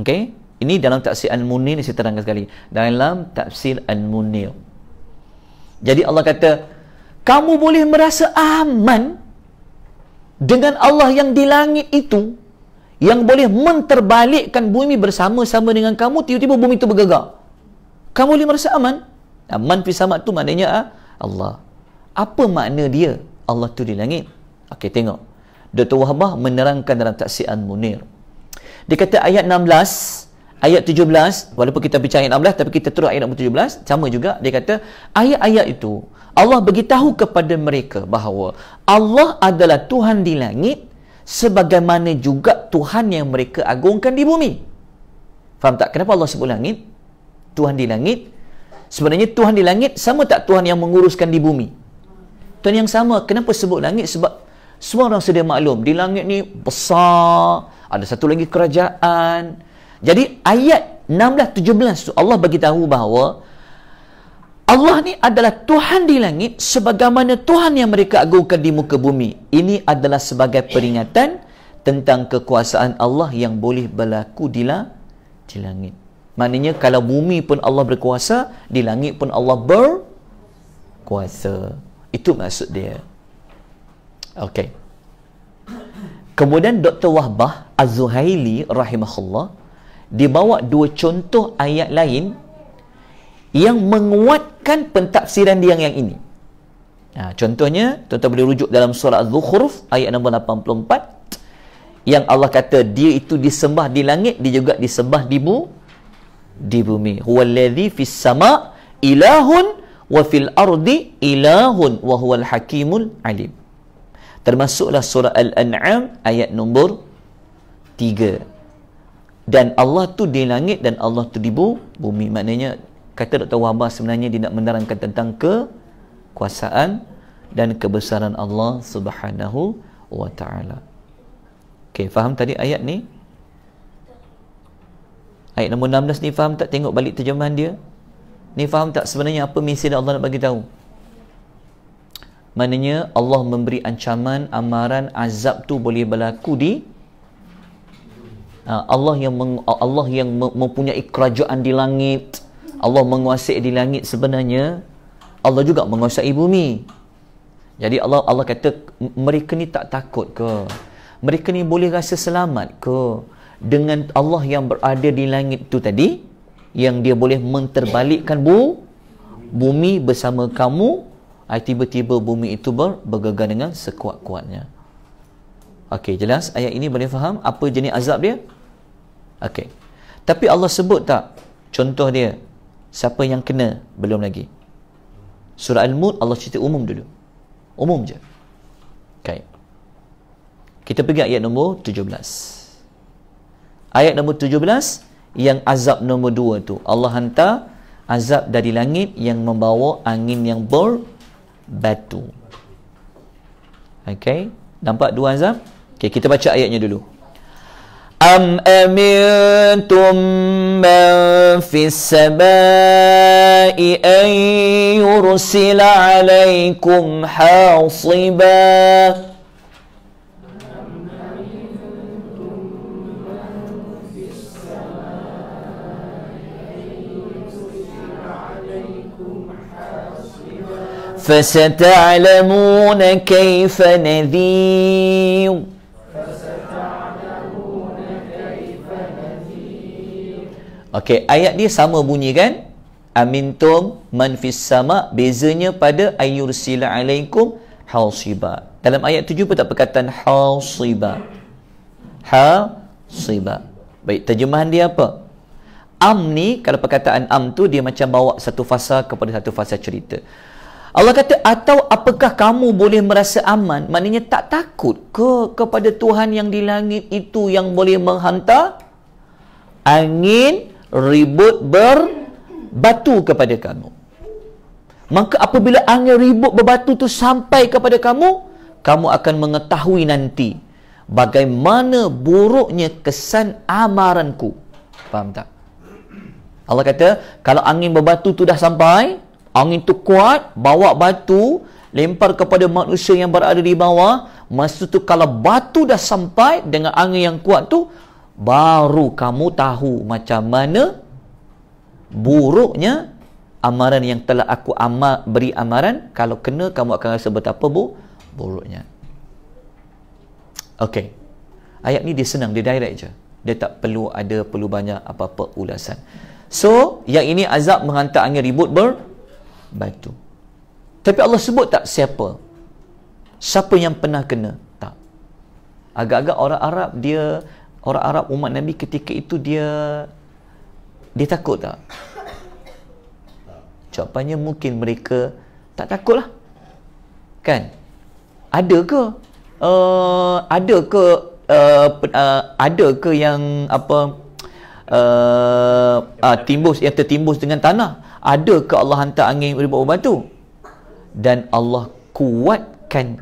Speaker 1: Okey? Ini dalam tafsir Al-Munir, saya terangkan sekali. Dalam tafsir Al-Munir. Jadi Allah kata, kamu boleh merasa aman dengan Allah yang di langit itu, yang boleh menterbalikkan bumi bersama-sama dengan kamu, tiba-tiba bumi itu bergegar. Kamu boleh merasa aman. Man fi sama tu maknanya Allah. Apa makna dia? Allah tu di langit. Okey, tengok. Dr. Wahbah menerangkan dalam tafsir Al-Munir. Dia kata ayat 16, ayat 17, walaupun kita bicara ayat 16 tapi kita terus ayat 17, sama juga. Dia kata ayat-ayat itu Allah beritahu kepada mereka bahawa Allah adalah Tuhan di langit sebagaimana juga Tuhan yang mereka agungkan di bumi. Faham tak? Kenapa Allah sebut langit? Tuhan di langit. Sebenarnya Tuhan di langit sama tak Tuhan yang menguruskan di bumi? Tuhan yang sama. Kenapa sebut langit? Sebab semua orang sedia maklum di langit ni besar, ada satu lagi kerajaan. Jadi ayat 16-17 Allah bagi tahu bahawa Allah ni adalah Tuhan di langit sebagaimana Tuhan yang mereka agungkan di muka bumi. Ini adalah sebagai peringatan tentang kekuasaan Allah yang boleh berlaku di langit. Maknanya kalau bumi pun Allah berkuasa, di langit pun Allah berkuasa. Itu maksud dia. Okey. Kemudian Dr. Wahbah Az-Zuhaili rahimahullah dibawa dua contoh ayat lain yang menguatkan pentafsiran dia yang ini. Contohnya, tuan-tuan boleh rujuk dalam surah Az-Zukhruf ayat nombor 84 yang Allah kata dia itu disembah di langit, dia juga disembah di bumi. Huwallazi fis sama' ilahun wa fil ardi ilahun wa huwal hakimul alim. Termasuklah surah Al-An'am ayat nombor 3. Dan Allah tu di langit dan Allah tu di bumi. Maknanya kata Dr. Wahbah sebenarnya dia nak menerangkan tentang kekuasaan dan kebesaran Allah Subhanahu wa taala. Okey, faham tadi ayat ni? Ayat nombor 16 ni faham tak? Tengok balik terjemahan dia. Ni faham tak sebenarnya apa misi Allah nak bagi tahu? Maknanya Allah memberi ancaman, amaran, azab tu boleh berlaku di Allah yang mempunyai kerajaan di langit. Allah menguasai di langit, sebenarnya Allah juga menguasai bumi. Jadi Allah kata mereka ni tak takut ke? Mereka ni boleh rasa selamat ke dengan Allah yang berada di langit tu tadi, yang dia boleh menterbalikkan bumi bersama kamu. Tiba-tiba bumi itu bergegar dengan sekuat-kuatnya. Okey, jelas ayat ini boleh faham apa jenis azab dia? Okey. Tapi Allah sebut tak contoh dia? Siapa yang kena? Belum lagi. Surah Al-Mulk Allah cerita umum dulu. Umum je. Okey. Kita pergi ayat nombor 17. Ayat nombor 17 yang azab nombor 2 tu. Allah hantar azab dari langit yang membawa angin yang berbatu. Okey, nampak dua azab? Okey, kita baca ayatnya dulu. Am amintum man fis samai an yursila alaikum hasiba. فستعلمون كيف نذير. Okey, ayat dia sama bunyi kan? Amintum man fis sama, bezanya pada ayyursila alaikum hasiba. Dalam ayat 7 pun tak perkataan hasiba. Hasiba. Baik, terjemahan dia apa? Am ni, kalau perkataan am tu dia macam bawa satu fasa kepada satu fasa cerita. Allah kata, atau apakah kamu boleh merasa aman? Maknanya tak takut kepada Tuhan yang di langit itu yang boleh menghantar angin ribut berbatu kepada kamu. Maka apabila angin ribut berbatu tu sampai kepada kamu, kamu akan mengetahui nanti bagaimana buruknya kesan amaranku. Faham tak? Allah kata, kalau angin berbatu tu dah sampai, angin tu kuat, bawa batu, lempar kepada manusia yang berada di bawah. Masa tu kalau batu dah sampai dengan angin yang kuat tu, baru kamu tahu macam mana buruknya amaran yang telah aku beri amaran. Kalau kena, kamu akan rasa betapa buruknya. Okey, ayat ni dia senang, dia direct je. Dia tak perlu banyak apa-apa ulasan. So, yang ini azab menghantar angin ribut berbatu. Tapi Allah sebut tak siapa? Siapa yang pernah kena? Tak. Agak-agak orang Arab umat Nabi ketika itu dia takut tak? Jawapannya mungkin mereka tak takutlah. Kan? Ada ke yang tertimbus dengan tanah? Ada ke Allah hantar angin ribut berbatu? Dan Allah kuatkan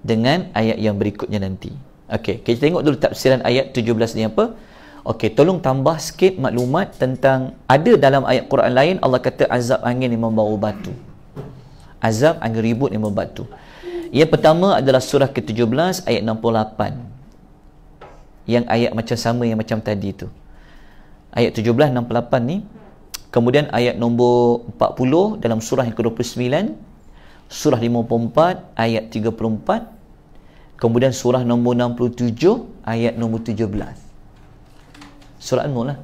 Speaker 1: dengan ayat yang berikutnya nanti. Okey, kita tengok dulu tafsiran ayat 17 ni apa. Okey, tolong tambah sikit maklumat tentang, ada dalam ayat Quran lain Allah kata azab angin yang membawa batu. Azab angin ribut yang membawa batu. Yang pertama adalah surah ke-17 ayat 68. Yang ayat macam sama yang macam tadi tu. Ayat 17 68 ni. Kemudian ayat nombor 40 dalam surah yang ke-29, surah 54 ayat 34. Kemudian surah nombor 67 ayat nombor 17. Surah Al-Mulk lah.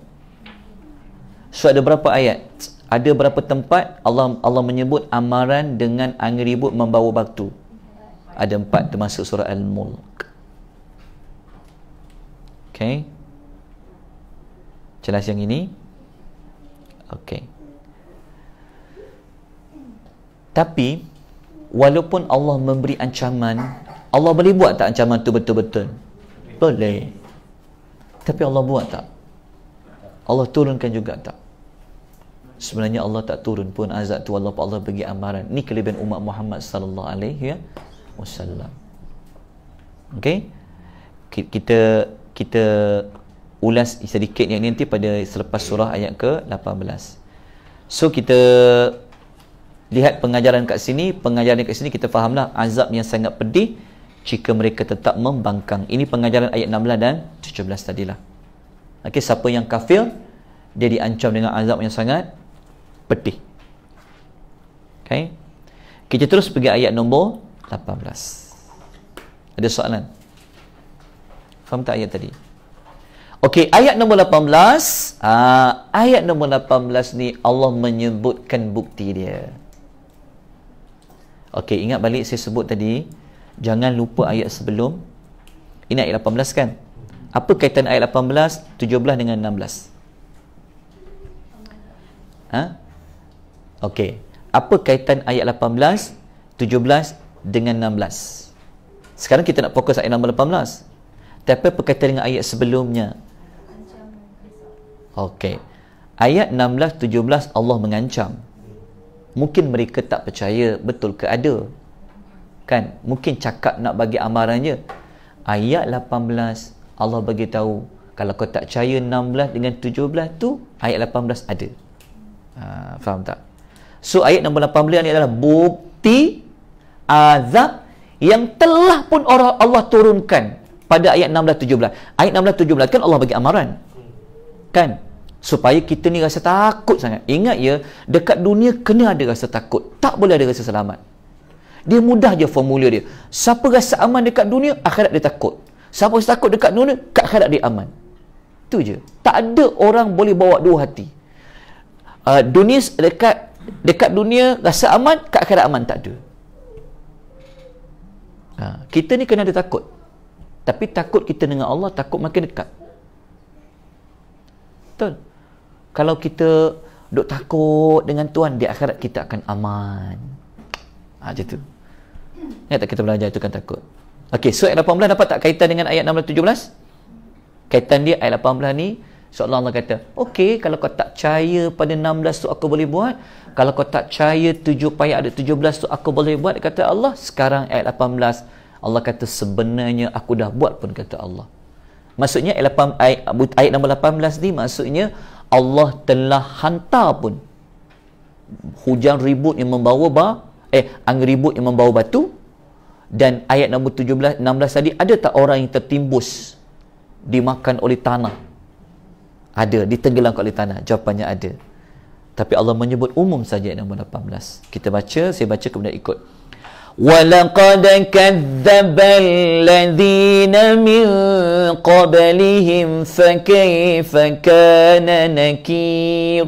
Speaker 1: So ada berapa ayat? Ada berapa tempat Allah menyebut amaran dengan angin ribut membawa batu? Ada 4 termasuk surah Al-Mulk. Okey. Jelas yang ini? Okey. Tapi walaupun Allah memberi ancaman, Allah boleh buat tak ancaman tu betul-betul? Boleh. Tapi Allah buat tak? Allah turunkan juga tak? Sebenarnya Allah tak turun pun azab tu, walaupun Allah bagi amaran. Ni kelebihan umat Muhammad sallallahu alaihi wasallam. Okey? Kita ulas sedikit yang nanti pada selepas surah ayat ke-18. So kita lihat pengajaran kat sini, kita fahamlah azab yang sangat pedih jika mereka tetap membangkang. Ini pengajaran ayat 16 dan 17 tadilah. Okey, siapa yang kafir, dia diancam dengan azab yang sangat pedih. Okey. Kita terus pergi ayat nombor 18. Ada soalan? Faham tak ayat tadi? Okey, ayat nombor 18. Ayat nombor 18 ni Allah menyebutkan bukti dia. Okey, ingat balik saya sebut tadi, jangan lupa ayat sebelum. Ini ayat 18 kan? Apa kaitan ayat 18, 17 dengan 16? Okey, apa kaitan ayat 18, 17 dengan 16? Sekarang kita nak fokus ayat nombor 18. Tapi apa kaitan dengan ayat sebelumnya? Okey. Ayat 16, 17 Allah mengancam. Mungkin mereka tak percaya, betul ke ada? Kan? Mungkin cakap nak bagi amarannya. Ayat 18 Allah bagi tahu, kalau kau tak percaya 16 dengan 17 tu, ayat 18 ada. Faham tak? So ayat nombor 18 ni adalah bukti azab yang telah pun Allah turunkan pada ayat 16-17. Ayat 16-17 kan Allah bagi amaran. Kan? Supaya kita ni rasa takut sangat. Ingat ya, dekat dunia kena ada rasa takut. Tak boleh ada rasa selamat. Dia mudah je formula dia. Siapa rasa aman dekat dunia, akhirat dia takut. Siapa rasa takut dekat dunia, kat akhirat dia aman. Itu je. Tak ada orang boleh bawa dua hati. Dunia dekat dunia rasa aman, kat akhirat aman. Tak ada. Kita ni kena ada takut. Tapi takut kita dengan Allah, takut makin dekat. Betul? Kalau kita duk takut dengan Tuhan, di akhirat kita akan aman. Macam tu. Ingat tak kita belajar itu kan takut. Okey, so ayat 18 dapat tak kaitan dengan ayat 16-17? Kaitan dia ayat 18 ni, seolah Allah kata, okey, kalau kau tak percaya pada 16 tu aku boleh buat. Kalau kau tak percaya 7 payah ada 17 tu aku boleh buat, kata Allah. Sekarang ayat 18, Allah kata sebenarnya aku dah buat pun, kata Allah. Maksudnya ayat nombor 18 ni maksudnya Allah telah hantar pun hujan ribut yang membawa angin ribut yang membawa batu. Dan ayat nombor 16 tadi, ada tak orang yang tertimbus dimakan oleh tanah? Ada, ditenggelamkan oleh tanah. Jawapannya ada. Tapi Allah menyebut umum saja ayat nombor 18. Kita baca, saya baca kemudian ikut. وَلَقَدْ كَذَّبَ الَّذِينَ مِنْ قَبْلِهِمْ فَكَيْفَ كَانَ نَكِيرٌ.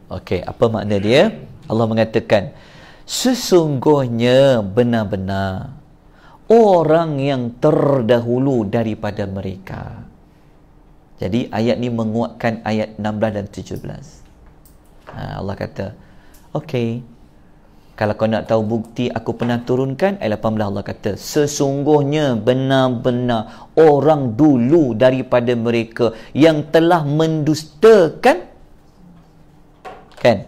Speaker 1: Okey, apa makna dia? Allah mengatakan, sesungguhnya benar-benar orang yang terdahulu daripada mereka. Jadi ayat ni menguatkan ayat 16 dan 17. Allah kata, okey, kalau kau nak tahu bukti aku pernah turunkan, ayat 18 Allah kata, sesungguhnya benar-benar orang dulu daripada mereka yang telah mendustakan, kan?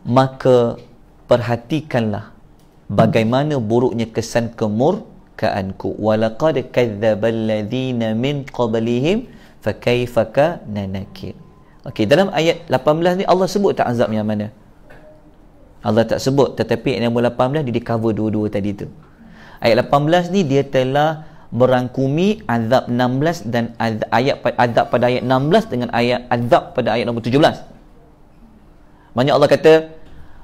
Speaker 1: Maka perhatikanlah bagaimana buruknya kesan kemurkaanku. Walaqad kadzdzabal ladzina min qablihim fakaifa kana nakir. Okey, dalam ayat 18 ni Allah sebut tak azab yang mana? Allah tak sebut, tetapi ayat nombor 18 dia cover dua-dua tadi tu. Ayat 18 ni dia telah merangkumi azab 16 dan azab pada ayat 16 dengan ayat azab pada ayat nombor 17. Maknanya Allah kata,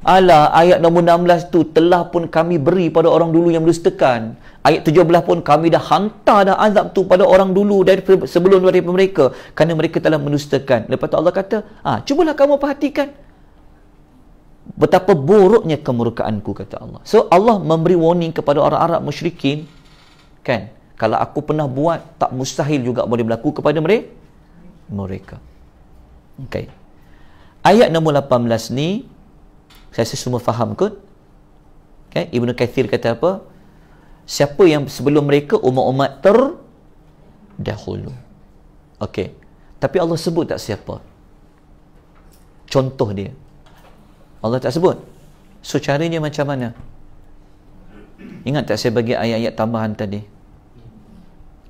Speaker 1: alah, ayat nombor 16 tu telah pun kami beri pada orang dulu yang mendustakan. Ayat 17 pun kami dah hantar dah azab tu pada orang dulu sebelum daripada mereka, kerana mereka telah mendustakan. Lepas tu Allah kata, cubalah kamu perhatikan betapa buruknya kemurkaanku, kata Allah. So Allah memberi warning kepada orang Arab musyrikin, kan? Kalau aku pernah buat, tak mustahil juga boleh berlaku kepada mereka. Okay. Ayat nombor 18 ni, saya rasa semua faham kot. Okay. Ibnu Kathir kata apa? Siapa yang sebelum mereka umat-umat terdahulu. Okey. Tapi Allah sebut tak siapa? Contoh dia. Allah tak sebut. So caranya macam mana? Ingat tak saya bagi ayat-ayat tambahan tadi?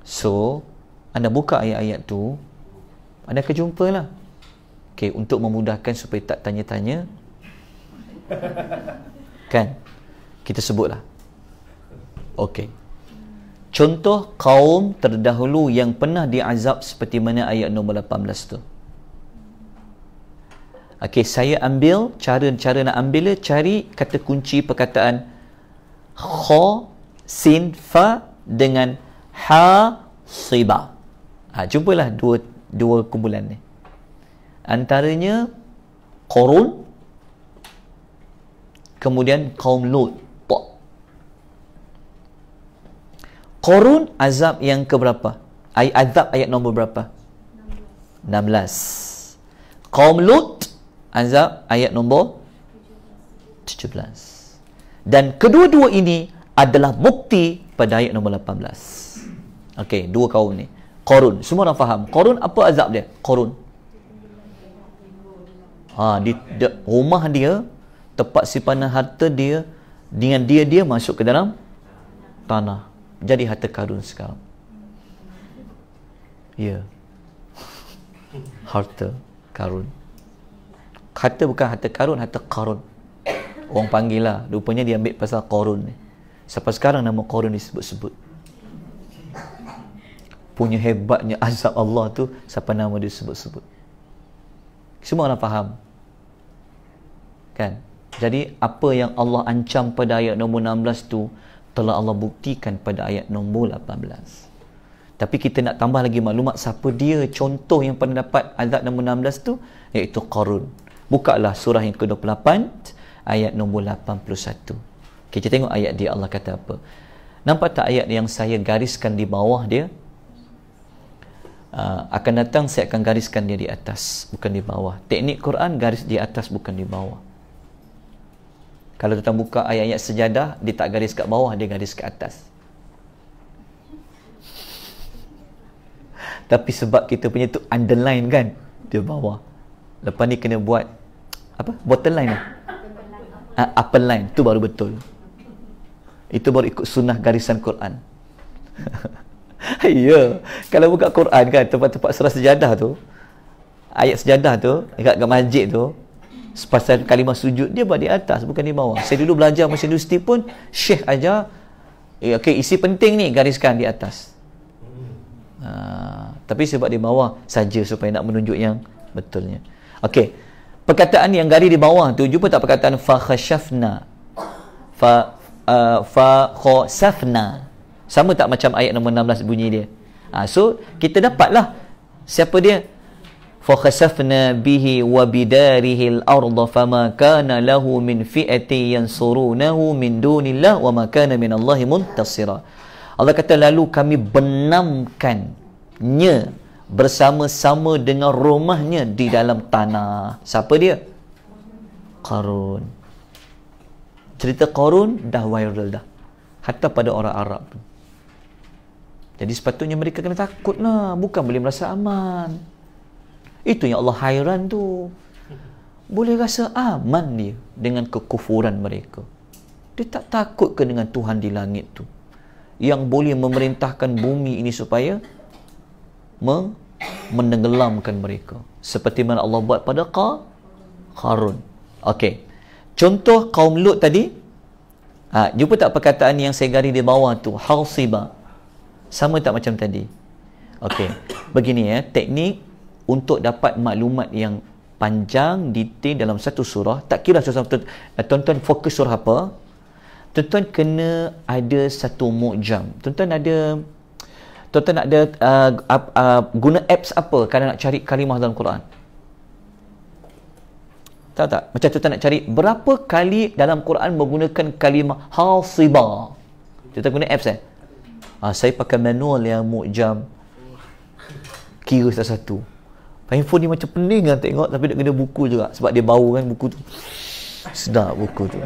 Speaker 1: So, anda buka ayat-ayat tu, anda akan jumpa lah. Okey, untuk memudahkan supaya tak tanya-tanya. Kan? Kita sebutlah. Okey. Contoh kaum terdahulu yang pernah diazab seperti mana ayat nombor 18 tu. Okey, saya ambil cara nak ambil dia, cari kata kunci perkataan kha, sin, fa dengan hasiba. Jumpalah dua kumpulan ni. Antaranya Qarun, kemudian kaum Lut. Qarun azab yang keberapa? Azab ayat nombor berapa? 16. Kaum Lut azab ayat nombor 17. Dan kedua-dua ini adalah bukti pada ayat nombor 18. Okey, dua kaum ni. Qarun, semua orang faham. Qarun apa azab dia? Qarun. Di rumah dia, tempat simpanan harta dia, dengan dia masuk ke dalam tanah. Jadi harta karun sekarang. Ya. Harta karun. Harta bukan harta karun, harta karun. Orang panggil lah. Rupanya dia ambil pasal Qarun ni. Sampai sekarang nama Qarun disebut-sebut. Punya hebatnya azab Allah tu, siapa nama dia sebut-sebut. Semua orang faham. Kan? Jadi apa yang Allah ancam pada ayat nombor 16 tu telah Allah buktikan pada ayat nombor 18. Tapi kita nak tambah lagi maklumat siapa dia, contoh yang pernah dapat azab nombor 16 tu, iaitu Qarun. Bukalah surah yang ke-28 ayat nombor 81. Kita tengok ayat dia, Allah kata apa. Nampak tak ayat yang saya gariskan di bawah dia? Akan datang saya akan gariskan dia di atas, bukan di bawah. Teknik Quran garis di atas, bukan di bawah. Kalau tuan buka ayat-ayat sejadah, dia tak garis kat bawah, dia garis kat atas. Tapi sebab kita punya tu underline kan, dia bawah. Lepas ni kena buat apa? Bottom line lah. Upper line, tu baru betul. Itu baru ikut sunnah garisan Quran. Ya, kalau buka Quran kan, tempat-tempat surah sejadah tu, ayat sejadah tu, dekat masjid tu, sepasal kalimah sujud, dia buat di atas, bukan di bawah. Saya dulu belajar masa universiti pun, syekh ajar, okey, isi penting ni, gariskan di atas. Tapi saya buat di bawah saja supaya nak menunjuk yang betulnya. Okey, perkataan yang garis di bawah tu, jumpa tak perkataan fa khashafna, fa khasafna, sama tak macam ayat nombor 16 bunyi dia? So kita dapatlah siapa dia. Fa khasafna bihi wa bidarihi al-ardh fama kana lahu min fi'ati yansurunahu min dunillah wa ma kana min Allahi muntasira. Allah kata lalu kami benamkannya bersama-sama dengan rumahnya di dalam tanah. Siapa dia? Qarun. Cerita Qarun dah viral dah, hatta pada orang Arab. Jadi sepatutnya mereka kena takut lah, bukan boleh merasa aman. Itu yang Allah hairan tu. Boleh rasa aman dia dengan kekufuran mereka. Dia tak takut ke dengan Tuhan di langit tu, yang boleh memerintahkan bumi ini supaya menenggelamkan mereka, seperti mana Allah buat pada Qarun. Okey, contoh kaum Lut tadi, jumpa tak perkataan yang saya garis di bawah tu, hasiba, sama tak macam tadi? Okey, begini ya, teknik untuk dapat maklumat yang panjang, detail dalam satu surah. Tak kira tuan-tuan fokus surah apa, tuan-tuan kena ada satu mu'jam. Tuan-tuan ada guna apps apa kalau nak cari kalimah dalam Quran? Tahu tak? Macam tuan-tuan nak cari berapa kali dalam Quran menggunakan kalimah hasiba. Tuan-tuan guna apps Saya pakai manual yang mu'jam, kira satu-satu. Handphone ni macam pening kan tengok, tapi nak kena buku juga sebab dia bau kan buku tu. Sedap buku tu.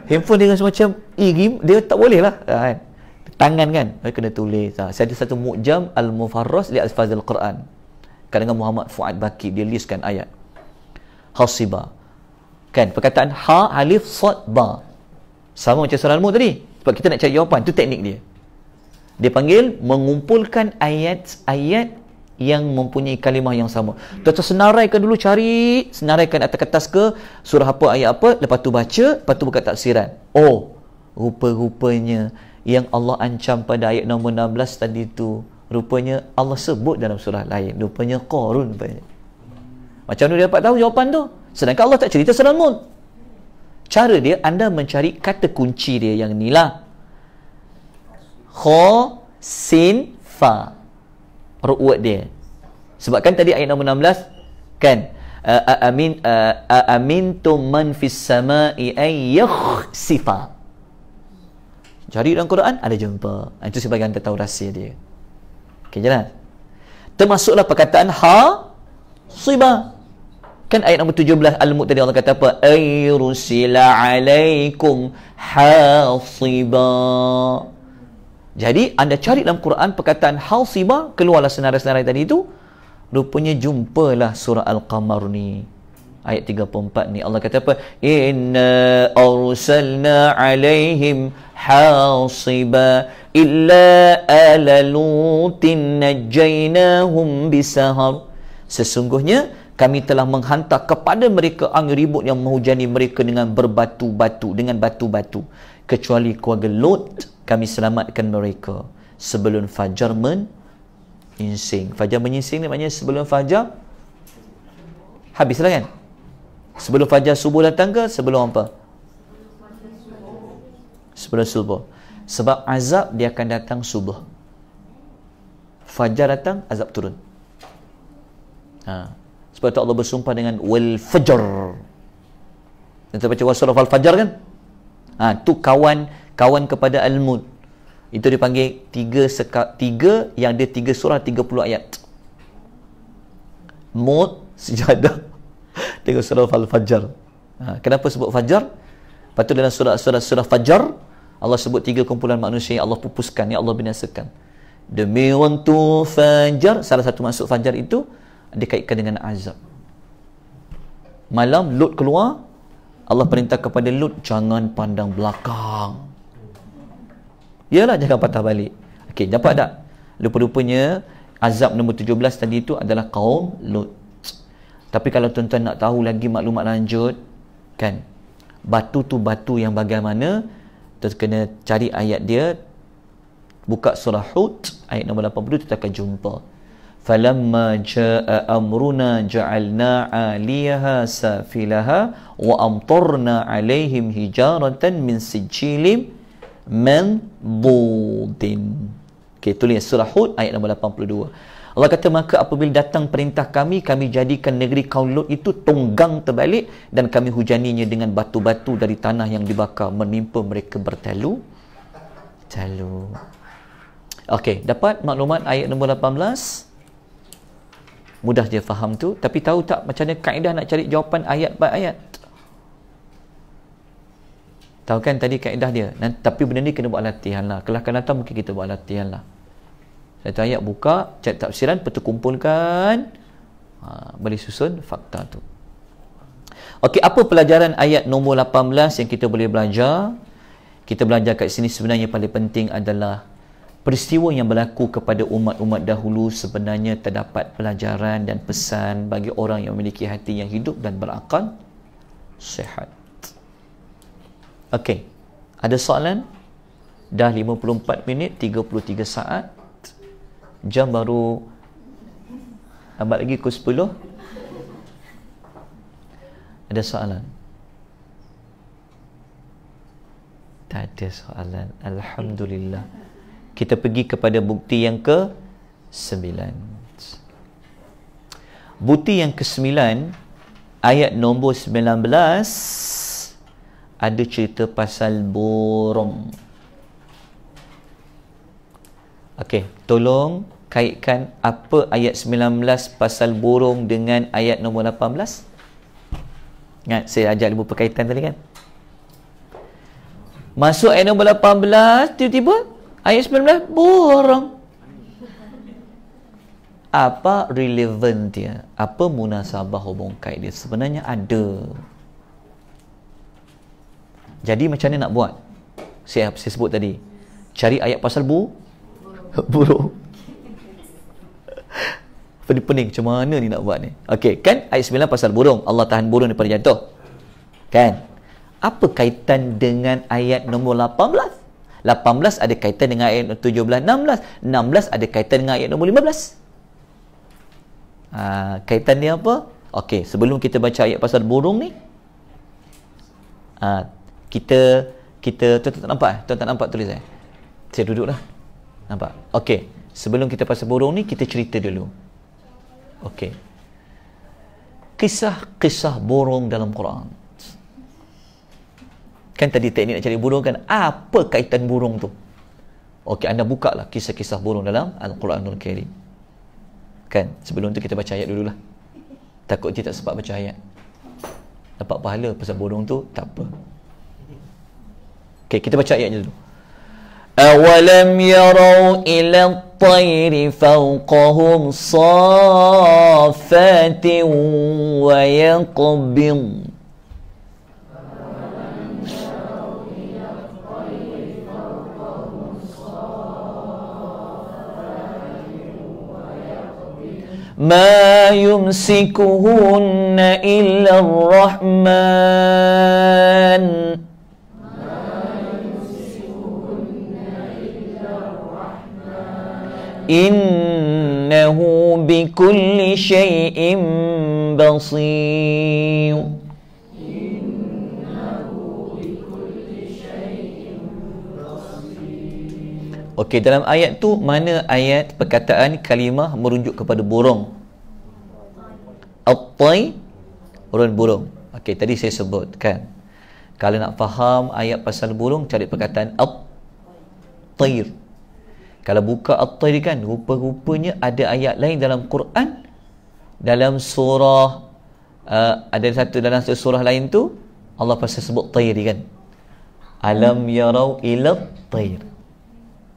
Speaker 1: Handphone dia semacam dia tak boleh lah kan. Tangan kan kena tulis. Saya ada satu mu'jam al-mufarras li alfazil Quran karangan Muhammad Fuad Baqi, dia listkan ayat hasiba kan, perkataan ha, alif, sad, ba sama macam surah Al-Mulk tadi, sebab kita nak cari jawapan. Tu teknik dia. Dia panggil mengumpulkan ayat-ayat yang mempunyai kalimah yang sama. Tuan-tuan senaraikan dulu, senaraikan atas kertas ke surah apa, ayat apa, lepas tu baca, lepas tu buka tafsiran. Oh, rupa-rupanya yang Allah ancam pada ayat nombor 16 tadi tu, rupanya Allah sebut dalam surah lain. Rupanya Qarun. Macam mana dia dapat tahu jawapan tu? Sedangkan Allah tak cerita surah Al-Mulk. Cara dia, anda mencari kata kunci dia yang ni lah. Kha, sin, fa. Word dia. Sebab kan tadi ayat nombor 16 kan, amintum man fis samai ay yakhsifa. Cari dalam Quran ada jumpa. Itu sebagai anda tahu rahsia dia. Okey, jelas. Termasuklah perkataan ha siba. Kan ayat nombor 17 Al-Mulk tadi Allah kata apa? Ayrusila alaikum hasiba. Jadi anda cari dalam Quran perkataan hasiba, keluarlah senarai-senarai tadi itu. Rupanya jumpalah surah Al-Qamar ni. Ayat 34 ni Allah kata apa? Inna arsalna alaihim hasiba illa ala lutin najjaynahum bisahar. Sesungguhnya kami telah menghantar kepada mereka angin ribut yang menghujani mereka dengan berbatu-batu, dengan batu-batu. Kecuali keluarga Lut, kami selamatkan mereka sebelum fajar menyingsing. Fajar menyingsing ni maknanya sebelum fajar habislah kan? Sebelum fajar subuh datang ke sebelum apa? Sebelum subuh. Sebab azab dia akan datang subuh. Fajar datang, azab turun. Sebab tu Allah bersumpah dengan wal fajr. Kita baca surah Al-Fajr kan? Tu kawan kepada Al-Mulk. Itu dipanggil tiga yang dia 3 surah 30 ayat. Mulk, Sejadah dengan surah Al-Fajr. Kenapa sebut Fajar? Lepas tu dalam surah Fajar Allah sebut 3 kumpulan manusia yang Allah pupuskan, yang Allah binasakan. Demi waktu fajar, salah satu maksud fajar itu dikaitkan dengan azab. Malam Lut keluar, Allah perintah kepada Lut, jangan pandang belakang. Yalah, jangan patah balik. Okey, dapat tak? Rupa-rupanya azab nombor 17 tadi itu adalah kaum Lut. Tapi kalau tuan-tuan nak tahu lagi maklumat lanjut kan, batu tu batu yang bagaimana, kita kena cari ayat dia. Buka surah Hud ayat nombor 80, kita akan jumpa. Falamma jaa amruna ja'alna 'aliyaha safilaha wa amtarna 'alaihim hijaratan min sijilin mandudin. Okey, tulis surah Hud ayat nombor 82. Allah kata, maka apabila datang perintah kami, kami jadikan negeri kaum Lut itu tonggang terbalik dan kami hujaninya dengan batu-batu dari tanah yang dibakar menimpa mereka bertalu. Okey, dapat maklumat ayat nombor 18? Mudah je faham tu, tapi tahu tak macam mana kaedah nak cari jawapan ayat by ayat? Tahu kan tadi kaedah dia? Tapi benda ni kena buat latihan lah. Kelas akan datang mungkin kita buat latihan lah. Satu ayat buka, cek tafsiran, lepas tu kumpulkan, boleh susun fakta tu. Okey, apa pelajaran ayat nombor 18 yang kita boleh belajar? Kita belajar kat sini sebenarnya paling penting adalah peristiwa yang berlaku kepada umat-umat dahulu sebenarnya terdapat pelajaran dan pesan bagi orang yang memiliki hati yang hidup dan berakal sihat. Okey, ada soalan? Dah 54 minit 33 saat. Jam baru lambat lagi pukul 10. Ada soalan? Tak ada soalan. Alhamdulillah. Kita pergi kepada bukti yang ke-9. Bukti yang ke-9 ayat nombor 19 ada cerita pasal burung. Okey, tolong kaitkan apa ayat 19 pasal burung dengan ayat nombor 18. Ingat saya ajak ibu perkaitan tadi kan? Masuk ayat nombor 18, tiba-tiba ayat 19 burung. Apa relevan dia? Apa munasabah hubung kait dia? Sebenarnya ada. Jadi macam mana nak buat? Saya sebut tadi. Cari ayat pasal burung. Pening-pening macam mana ni nak buat ni? Okey, kan ayat 9 pasal burung. Allah tahan burung daripada jatuh. Kan? Apa kaitan dengan ayat nombor 18? 18 ada kaitan dengan ayat 17, 16. 16 ada kaitan dengan ayat nombor 15. Kaitan dia apa? Okey, sebelum kita baca ayat pasal burung ni, kita tuan tak nampak? Tuan tak nampak tulis saya? Saya duduk dah. Nampak? Okey, sebelum kita pasal burung ni, kita cerita dulu. Okey. Kisah-kisah burung dalam Quran. Kan tadi teknik nak cari burung kan, apa kaitan burung tu? Okey, anda buka lah kisah-kisah burung dalam Al-Quranul Karim. Kan, sebelum tu kita baca ayat dululah. Takut dia tak sempat baca ayat, dapat pahala pasal burung tu, tak apa. Okey, kita baca ayatnya dulu. Awalam yarau ila at-tayri fawqahum saffatin wa yaqbid. ما يمسكهن إلا الرحمن إنه بكل شيء بصير. Okey, dalam ayat tu mana ayat perkataan kalimah merujuk kepada burung? At-tay, burung. Okey, tadi saya sebutkan, kalau nak faham ayat pasal burung, cari perkataan at-tayr. Kalau buka at-tayr kan, rupa-rupanya ada ayat lain dalam Quran, dalam surah ada dalam satu surah lain tu Allah pasal sebut tayr kan. Alam yarau ila tayr.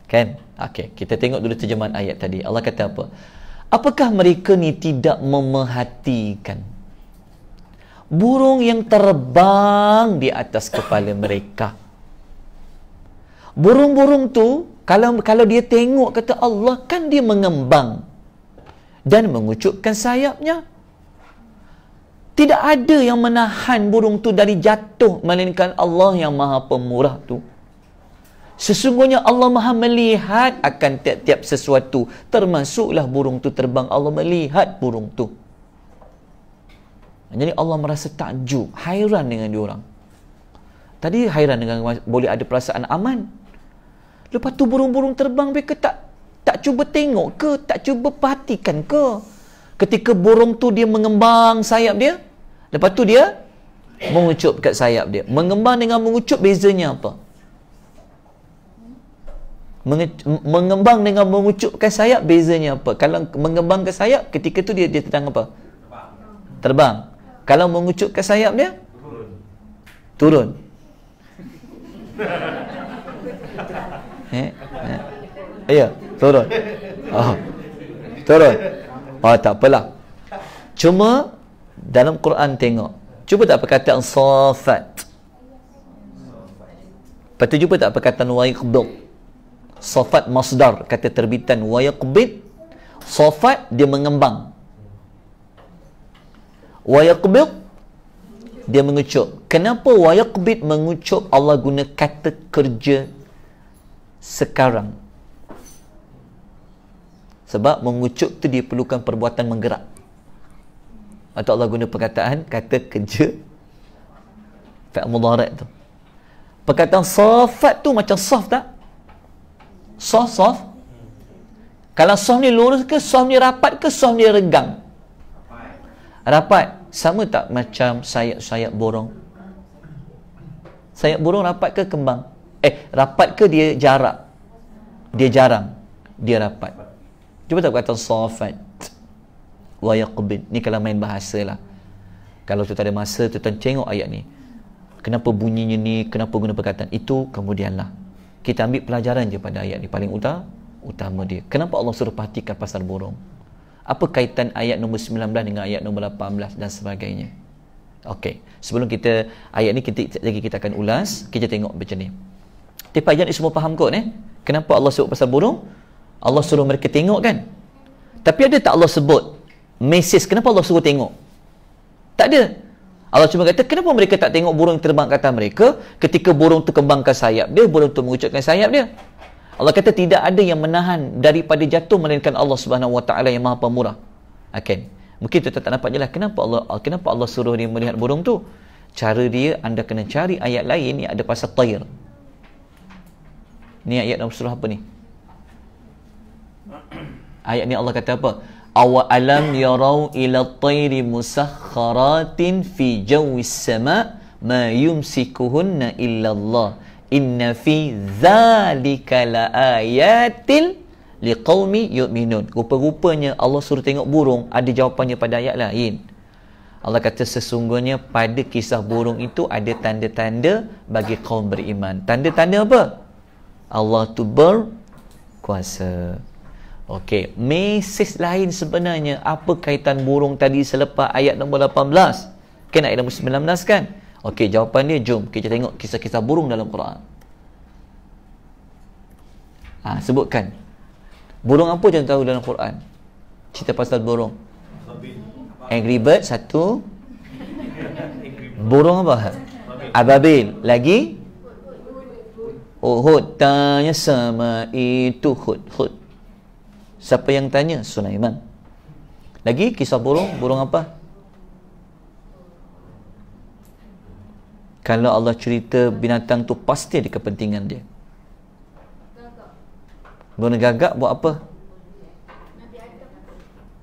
Speaker 1: Kan? Okey, kita tengok dulu terjemahan ayat tadi. Allah kata apa? Apakah mereka ni tidak memerhatikan burung yang terbang di atas kepala mereka? Burung-burung tu kalau dia tengok, kata Allah, kan dia mengembang dan mengucupkan sayapnya. Tidak ada yang menahan burung tu dari jatuh melainkan Allah yang Maha Pemurah tu. Sesungguhnya Allah Maha melihat akan tiap-tiap sesuatu, termasuklah burung tu terbang. Allah melihat burung tu. Jadi Allah merasa takjub, hairan dengan diorang. Tadi hairan dengan boleh ada perasaan aman. Lepas tu burung-burung terbang, mereka tak cuba tengok ke, tak cuba perhatikan ke? Ketika burung tu dia mengembang sayap dia, lepas tu dia mengucup kat sayap dia. Mengembang dengan mengucup bezanya apa? Mengembang dengan mengucupkan sayap bezanya apa? Kalau mengembangkan sayap, ketika tu dia sedang apa? Terbang. Kalau mengucupkan sayap dia? Turun. Ya, turun. Turun. Tak apalah. Cuma dalam Quran tengok, cuba tak perkataan safat. Lepas tu cuba tak perkataan waiqbid. Safat masdar, kata terbitan. Wayaqbid, safat dia mengembang, wayaqbid dia mengucup. Kenapa wayaqbid mengucup? Allah guna kata kerja sekarang, sebab mengucup tu dia perlukan perbuatan menggerak. Atau Allah guna perkataan kata kerja fi'il mudhari' tu. Perkataan safat tu macam saf tak? Soft. Kalau soft ni lurus ke, soft ni rapat ke, soft ni renggang? Rapat. Sama tak macam sayap-sayap burung? Sayap burung rapat ke kembang? Rapat ke dia jarak? Dia jarang. dia rapat. Cuba tak kata safat wa yaqbid. Ni kalau main bahasa lah. Kalau tu tak ada masa, tuan tengok ayat ni. Kenapa bunyinya ni, kenapa guna perkataan itu, kemudianlah. Kita ambil pelajaran je pada ayat ni paling utama dia. Kenapa Allah suruh perhatikan pasal burung? Apa kaitan ayat nombor 19 dengan ayat nombor 18 dan sebagainya? Okey, sebelum kita ayat ni kita akan ulas, kita tengok macam ni. Tapi ayat ni semua faham kot Kenapa Allah sebut pasal burung? Allah suruh mereka tengok kan? Tapi ada tak Allah sebut mesej kenapa Allah suruh tengok? Tak ada. Allah cuma kata kenapa mereka tak tengok burung terbang ke atas mereka ketika burung tu kembangkan sayap dia, burung tu mengucapkan sayap dia. Allah kata tidak ada yang menahan daripada jatuh melainkan Allah Subhanahu Wa Taala yang Maha Pemurah. Okey. Mungkin tu tak nampak jelas kenapa Allah suruh dia melihat burung tu. Cara dia, anda kena cari ayat lain yang ada pasal tayr. Ni ayat dalam surah apa ni? Ayat ni Allah kata apa? Awa alam yarau ila tayri musakhkharatin fi jawis sama ma yumsikuhunna illa Allah. Inna fi dzalika laayatil liqaumi yu'minun. Rupa-rupanya Allah suruh tengok burung, ada jawapannya pada ayat lain. Allah kata sesungguhnya pada kisah burung itu ada tanda-tanda bagi kaum beriman. Tanda-tanda apa? Allah tu berkuasa. Okey, mesej lain sebenarnya apa kaitan burung tadi selepas ayat nombor 18? Kan ayat nombor 19 kan? Okey, jawapan dia jom kita tengok kisah-kisah burung dalam Quran. Sebutkan. Burung apa yang tahu dalam Quran? Cerita pasal burung. Angry Bird satu. Burung apa? Ababil. Lagi? Hud. Tanya sama itu Hud. Siapa yang tanya? Sulaiman. Lagi kisah burung. Burung apa? Kalau Allah cerita binatang tu pasti ada kepentingan dia. Burung gagak buat apa?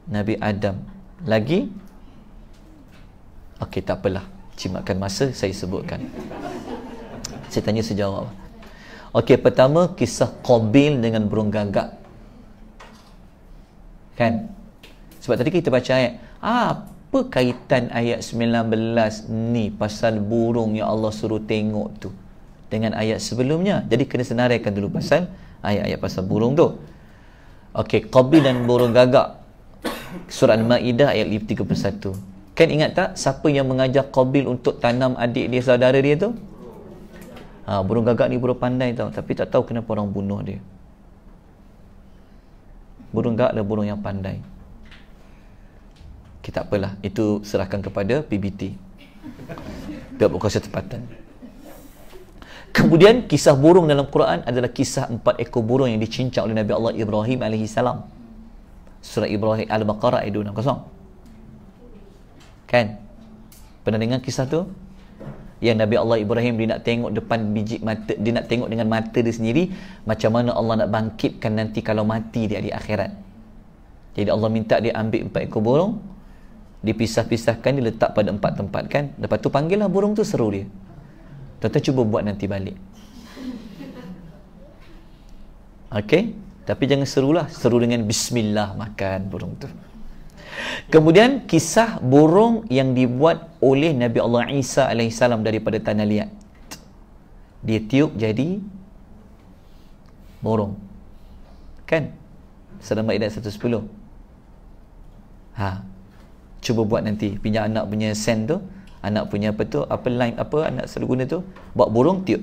Speaker 1: Nabi Adam. Lagi? Okey, tak apalah. Cimakan masa saya sebutkan. Saya tanya sejawab. Okey, pertama kisah Qabil dengan burung gagak. Kan? Sebab tadi kita baca ayat. Apa kaitan ayat 19 ni pasal burung yang Allah suruh tengok tu dengan ayat sebelumnya? Jadi kena senaraikan dulu pasal ayat-ayat pasal burung tu. Okey, Qabil dan burung gagak. Surah Al-Ma'idah ayat 31. Kan ingat tak siapa yang mengajak Qabil untuk tanam adik dia, saudara dia tu? Burung gagak ni burung pandai tau, tapi tak tahu kenapa orang bunuh dia. Burung gagak adalah burung yang pandai. Kita apalah, itu serahkan kepada PBT. Pihak berkuasa tempatan. Kemudian kisah burung dalam Quran adalah kisah 4 ekor burung yang dicincang oleh Nabi Allah Ibrahim AS. Surah Ibrahim Al-Baqarah ayat 260. Kan? Pernah dengar kisah tu? Yang Nabi Allah Ibrahim dia nak tengok depan biji mata, dia nak tengok dengan mata dia sendiri macam mana Allah nak bangkitkan nanti kalau mati dia di akhirat. Jadi Allah minta dia ambil 4 ekor burung, dipisah-pisahkan, dia letak pada 4 tempat kan. Lepas tu panggillah burung tu, seru dia. Tuan-tuan cuba buat nanti balik. Okey? Tapi jangan serulah, seru dengan bismillah makan burung tu. Kemudian kisah burung yang dibuat oleh Nabi Allah Isa AS daripada tanah liat. Dia tiup jadi burung. Kan? Surah Maidah 110. Cuba buat nanti, pinjam anak punya sen tu, anak punya apa tu, apa line apa anak selalu guna tu, buat burung tiup.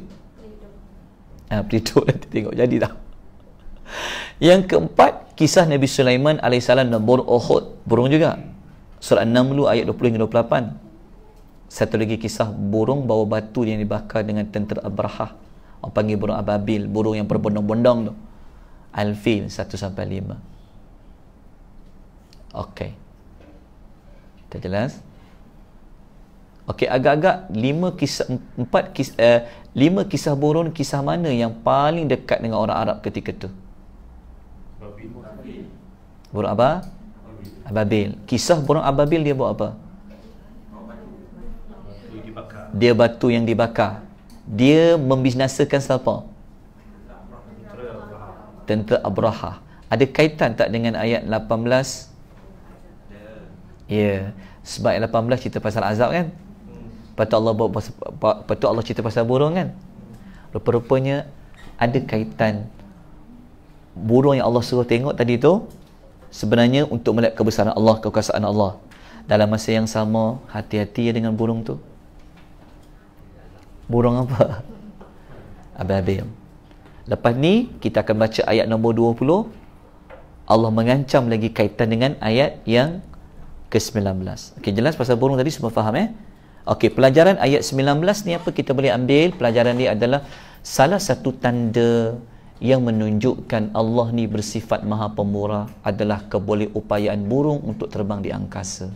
Speaker 1: Pelitup nanti tengok jadi tak. Yang keempat, kisah Nabi Sulaiman AS dan burung Uhud, burung juga. Surah An-Naml ayat 20 hingga 28. Satu lagi kisah burung bawa batu yang dibakar dengan tentera Abrahah. Orang panggil burung Ababil, burung yang berbondong-bondong tu. Al-Fil 1-5. Okey. Dah jelas? Okey, agak-agak 5 kisah burung, kisah mana yang paling dekat dengan orang Arab ketika tu? Burung Ababil. Kisah burung Ababil dia buat apa? Dia batu yang dibakar. Dia membinasakan siapa? Tentera Abrahah. Ada kaitan tak dengan ayat 18? Ya, sebab ayat 18 cerita pasal azab kan. Lepas tu Allah cerita pasal burung kan. Rupa-rupanya ada kaitan. Burung yang Allah suruh tengok tadi tu sebenarnya untuk melihat kebesaran Allah, kekuasaan Allah. Dalam masa yang sama, hati-hati dengan burung tu. Burung apa? Ababil. Lepas ni kita akan baca ayat nombor 20. Allah mengancam lagi kaitan dengan ayat yang ke-19. Okey, jelas pasal burung tadi semua faham Okey, pelajaran ayat 19 ni apa kita boleh ambil? Pelajaran ni adalah salah satu tanda yang menunjukkan Allah ni bersifat maha pemurah adalah kebolehupayaan burung untuk terbang di angkasa.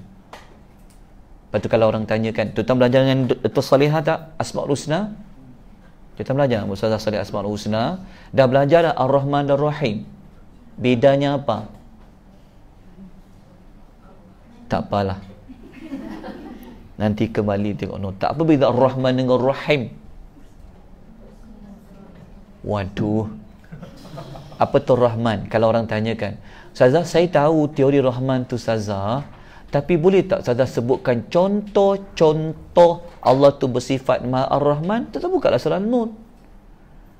Speaker 1: Lepas tu kalau orang tanyakan, tuan belajar dengan Dr. Salihah tak? Asma'ul Husna? Kita belajar dengan Ustazah Salih Asma'ul Husna. Dah belajar dah Ar-Rahman dan Rahim. Bedanya apa? Tak apalah. Nanti kembali tengok nota. Apa beza Ar-Rahman dengan Rahim? Waduh. Apa tu Rahman? Kalau orang tanyakan, Ustazah, saya tahu teori Rahman tu Ustazah, tapi boleh tak Ustazah sebutkan contoh-contoh Allah tu bersifat Maha Ar-Rahman? Tetap bukalah surah An-Nur.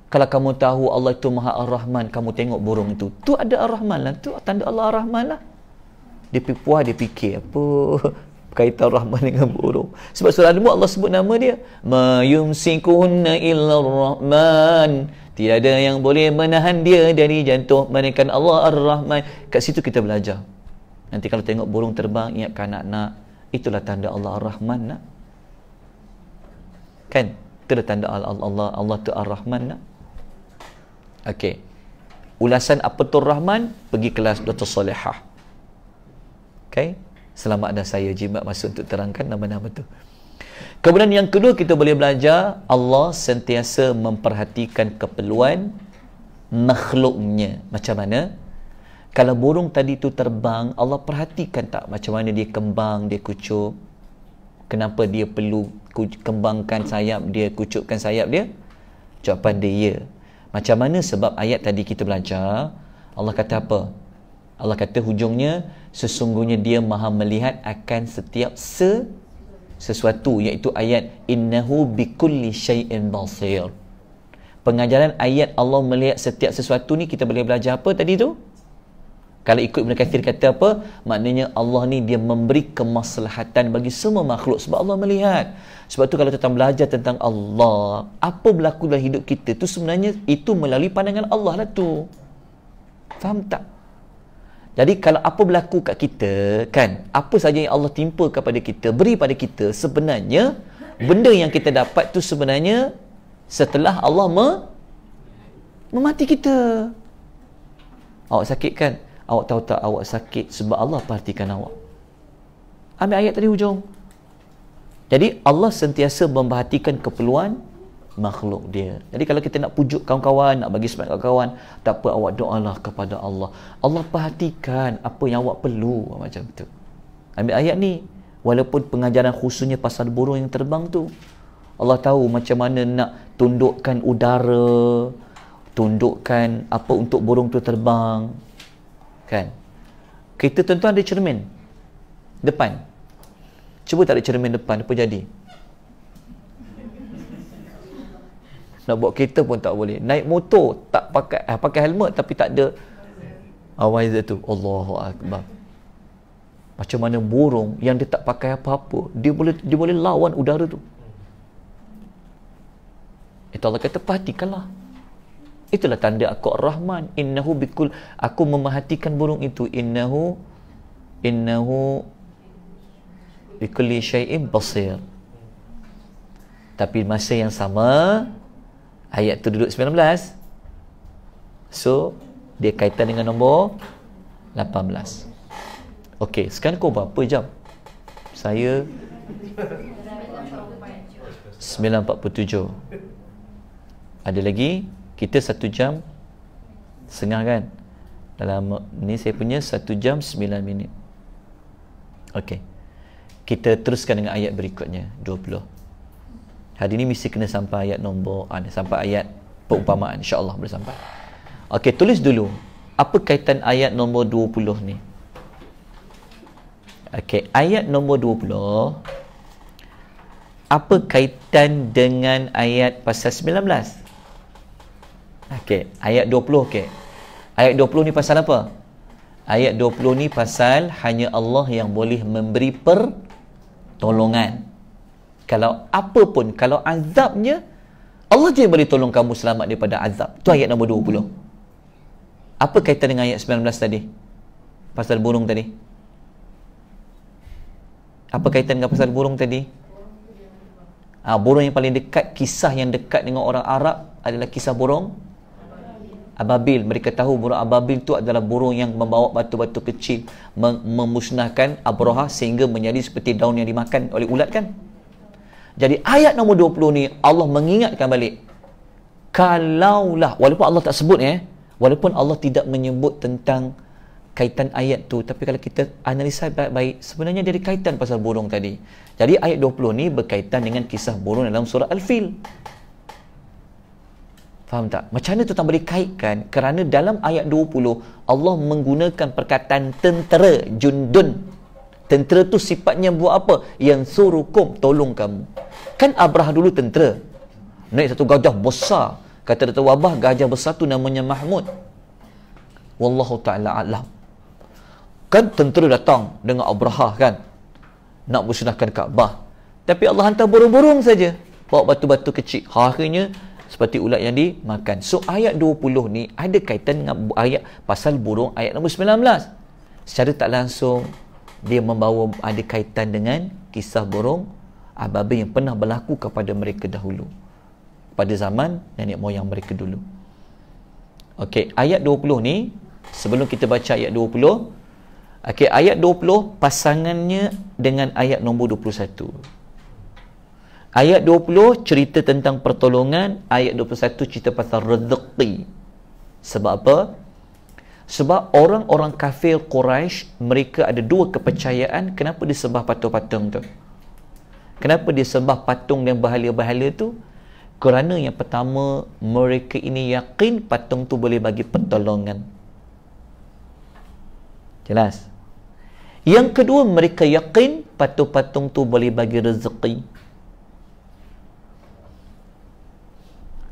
Speaker 1: Kalau kamu tahu Allah itu Maha Ar-Rahman, kamu tengok burung itu. Tu ada Ar-Rahman lah. Tu tanda Allah Ar-Rahman lah. Dia puas, dia fikir apa kaitan Rahman dengan burung. Sebab surah Al-Mulk Allah sebut nama dia. Ma yumsikunna illa Ar-Rahman. Tiada yang boleh menahan dia dari jatuh melainkan Allah Ar-Rahman. Kat situ kita belajar. Nanti kalau tengok burung terbang, ingatkan anak-anak, itulah tanda Allah Ar-Rahman nak. Kan? Itulah tanda Allah tu Ar-Rahman nak. Okey. Ulasan apa tu Rahman? Pergi kelas Dr. Salihah. Okay? Selamat dah saya jimat masuk untuk terangkan nama-nama tu. Kemudian yang kedua kita boleh belajar Allah sentiasa memperhatikan keperluan makhluknya. Macam mana? Kalau burung tadi tu terbang, Allah perhatikan tak macam mana dia kembang, dia kucup? Kenapa dia perlu kembangkan sayap dia, kucupkan sayap dia? Jawapan dia ya. Macam mana? Sebab ayat tadi kita belajar, Allah kata apa? Allah kata hujungnya, sesungguhnya dia maha melihat akan setiap sesuatu, iaitu ayat innahu bikulli syai'in basir. Pengajaran ayat Allah melihat setiap sesuatu ni kita boleh belajar apa tadi tu? Kalau ikut Ibn Kathir kata apa? Maknanya Allah ni dia memberi kemaslahatan bagi semua makhluk sebab Allah melihat. Sebab tu kalau kita belajar tentang Allah, apa berlaku dalam hidup kita tu sebenarnya itu melalui pandangan Allah lah tu. Faham tak? Jadi kalau apa berlaku kat kita, kan, apa saja yang Allah timpa kepada kita, beri pada kita, sebenarnya benda yang kita dapat tu sebenarnya setelah Allah memati kita. Awak sakit kan? Awak tahu tak awak sakit sebab Allah perhatikan awak. Ambil ayat tadi hujung. Jadi Allah sentiasa memperhatikan keperluan makhluk dia. Jadi kalau kita nak pujuk kawan-kawan, nak bagi semangat kawan-kawan, tak apa, awak doalah kepada Allah. Allah perhatikan apa yang awak perlu, macam tu. Ambil ayat ni. Walaupun pengajaran khususnya pasal burung yang terbang tu, Allah tahu macam mana nak tundukkan udara, tundukkan apa untuk burung tu terbang. Kan? Kita tentu ada cermin depan. Cuba tak ada cermin depan, apa jadi? Nak bawa kereta pun tak boleh. Naik motor tak pakai helmet tapi tak ada awal tu. Allahu Akbar. Macam mana burung yang dia tak pakai apa-apa, dia boleh lawan udara tu. Itu Allah kata perhatikanlah. Itulah tanda aku Ar-Rahman. Innahu bikul, aku memerhatikan burung itu. Innahu bikulli syai'in basir. Tapi masa yang sama ayat tu duduk 19. So dia kaitan dengan nombor 18. Okey, sekarang kau berapa jam? Saya 9.47. Ada lagi, kita 1 jam setengah kan? Dalam ni saya punya 1 jam 9 minit. Okey. Kita teruskan dengan ayat berikutnya, 20. Hari ni mesti kena sampai ayat nombor sampai ayat perumpamaan, insya-Allah boleh sampai. Okey, tulis dulu. Apa kaitan ayat nombor 20 ni? Okey, ayat nombor 20 apa kaitan dengan ayat pasal 19? Okey, ayat 20 okey. Ayat 20 ni pasal apa? Ayat 20 ni pasal hanya Allah yang boleh memberi pertolongan. Kalau apa pun, kalau azabnya, Allah je yang boleh tolong kamu selamat daripada azab. Tu ayat nombor 20. Apa kaitan dengan ayat 19 tadi? Pasal burung tadi. Apa kaitan dengan pasal burung tadi? Burung yang paling dekat, kisah yang dekat dengan orang Arab adalah kisah burung Ababil. Mereka tahu burung Ababil tu adalah burung yang membawa batu-batu kecil, memusnahkan Abraha sehingga menjadi seperti daun yang dimakan oleh ulat kan. Jadi ayat nombor 20 ni Allah mengingatkan balik, kalaulah, walaupun Allah tak sebut walaupun Allah tidak menyebut tentang kaitan ayat tu, tapi kalau kita analisa baik-baik, sebenarnya dia ada kaitan pasal burung tadi. Jadi ayat 20 ni berkaitan dengan kisah burung dalam surah Al-Fil. Faham tak? Macam mana tu tak boleh kaitkan? Kerana dalam ayat 20 Allah menggunakan perkataan tentera, jundun. Tentera tu sifatnya buat apa? Yang surukum, tolong kamu. Kan Abraha dulu tentera, naik satu gajah besar. Kata Datuk Wabah, gajah besar tu namanya Mahmud. Wallahu ta'ala a'lam. Kan tentera datang dengan Abraha kan, nak musnahkan Kaabah. Tapi Allah hantar burung-burung saja, bawa batu-batu kecil. Akhirnya seperti ulat yang dimakan. So ayat 20 ni ada kaitan dengan ayat pasal burung ayat nombor 19. Secara tak langsung dia membawa ada kaitan dengan kisah burung Ababil yang pernah berlaku kepada mereka dahulu, pada zaman nenek moyang mereka dulu. Okey, ayat 20 ni sebelum kita baca ayat 20, okey, ayat 20 pasangannya dengan ayat nombor 21. Ayat 20 cerita tentang pertolongan, ayat 21 cerita pasal rezeki. Sebab apa? Sebab orang-orang kafir Quraisy, mereka ada dua kepercayaan kenapa disembah patung-patung tu. Kenapa dia sembah patung dan berhala-berhala tu? Kerana yang pertama, mereka ini yakin patung tu boleh bagi pertolongan. Jelas? Yang kedua, mereka yakin patung-patung tu boleh bagi rezeki.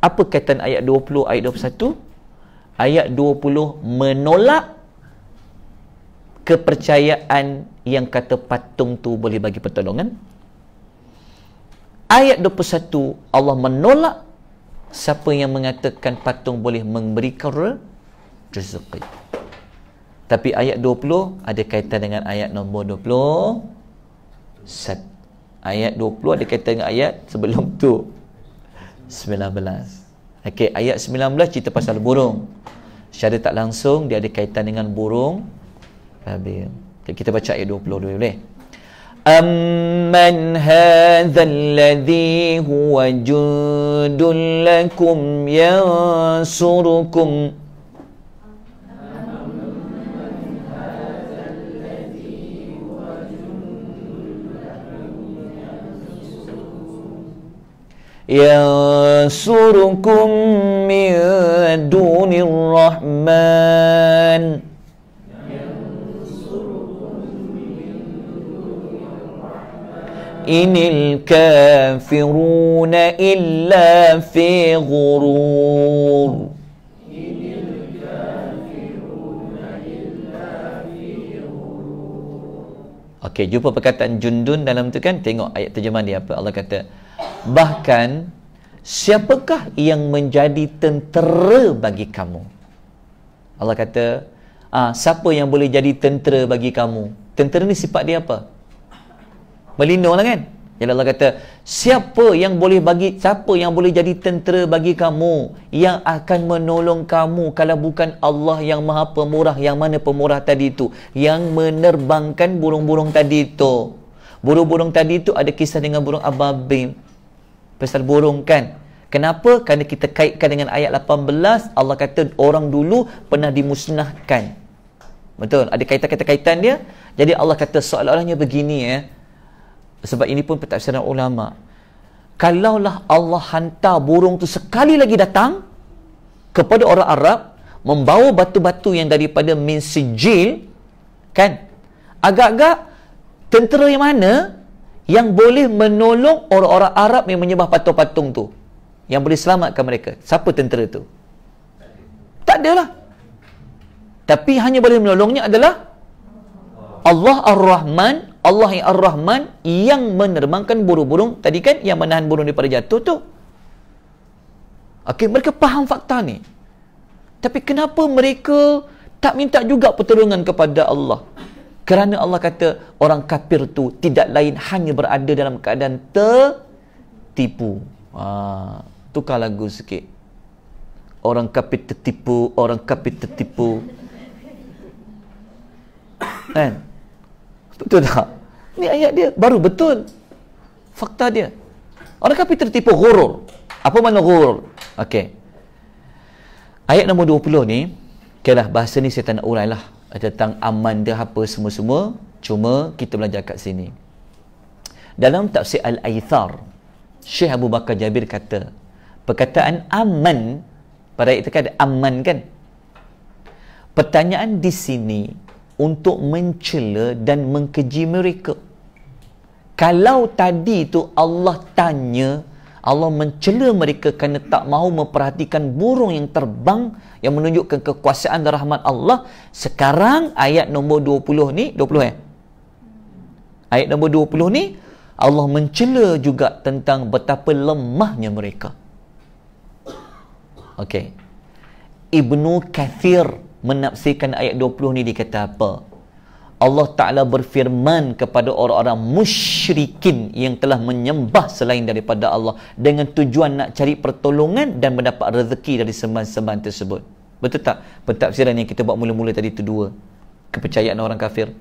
Speaker 1: Apa kaitan ayat 20, ayat 21? Ayat 20 menolak kepercayaan yang kata patung tu boleh bagi pertolongan. Ayat 21 Allah menolak siapa yang mengatakan patung boleh memberikan rezeki. Tapi ayat 20 ada kaitan dengan ayat nombor 20. Ayat 20 ada kaitan dengan ayat sebelum tu, 19. Okey, ayat 19 cerita pasal burung. Secara tak langsung dia ada kaitan dengan burung Ababil. Kita baca ayat 20 dulu boleh? Amman hadzal ladzi huwa jundun lakum yansurukum yansurukum min dunir rahman inil kafiruna illa fi ghurur. Okey, jumpa perkataan jundun dalam tu kan. Tengok ayat terjemahan dia apa. Allah kata, bahkan siapakah yang menjadi tentera bagi kamu? Allah kata, siapa yang boleh jadi tentera bagi kamu? Tentera ni sifat dia apa? Melindung lah kan. Jadi Allah kata, siapa yang boleh jadi tentera bagi kamu, yang akan menolong kamu kalau bukan Allah yang Maha Pemurah. Yang mana pemurah tadi itu? Yang menerbangkan burung-burung tadi itu. Burung-burung tadi itu ada kisah dengan burung Ababil. Pasal burung kan. Kenapa? Kerana kita kaitkan dengan ayat 18. Allah kata orang dulu pernah dimusnahkan. Betul? Ada kaitan-kaitan dia. Jadi Allah kata seolah-olahnya begini sebab ini pun pentafsiran ulama. Kalaulah Allah hantar burung tu sekali lagi datang kepada orang Arab, membawa batu-batu yang daripada min sijil, kan? Agak-agak tentera yang mana yang boleh menolong orang-orang Arab yang menyembah patung-patung tu, yang boleh selamatkan mereka? Siapa tentera tu? Tak adalah. Tapi hanya boleh menolongnya adalah Allah Ar-Rahman, Allah yang Ar-Rahman yang menerbangkan burung-burung tadi, kan, yang menahan burung daripada jatuh tu. Okey, mereka faham fakta ni. Tapi kenapa mereka tak minta juga pertolongan kepada Allah? Kerana Allah kata orang kafir tu tidak lain hanya berada dalam keadaan tertipu. Tukar lagu sikit. Orang kafir tertipu, orang kafir tertipu. Kan? Betul tak? Ni ayat dia baru betul. Fakta dia. Orang kafir tertipu, ghurur. Apa makna ghurur? Okey. Ayat nombor 20 ni, okeylah, bahasa ni saya tak nak urailah tentang aman dia apa semua-semua, cuma kita belajar kat sini. Dalam tafsir Al-Aithar, Syekh Abu Bakar Jabir kata, perkataan aman pada ayat itu kan ada aman, kan? Pertanyaan di sini untuk mencela dan mengkeji mereka. Kalau tadi tu Allah tanya, Allah mencela mereka kerana tak mahu memperhatikan burung yang terbang yang menunjukkan kekuasaan dan rahmat Allah. Sekarang ayat nombor 20 ni, 20 ayat nombor 20 ni, Allah mencela juga tentang betapa lemahnya mereka. Okey. Ibnu Kathir menafsirkan ayat 20 ni, dia kata apa? Allah Ta'ala berfirman kepada orang-orang musyrikin yang telah menyembah selain daripada Allah dengan tujuan nak cari pertolongan dan mendapat rezeki dari sembahan-sembahan tersebut. Betul tak? Pentafsiran yang kita buat mula-mula tadi itu dua. Kepercayaan orang kafir.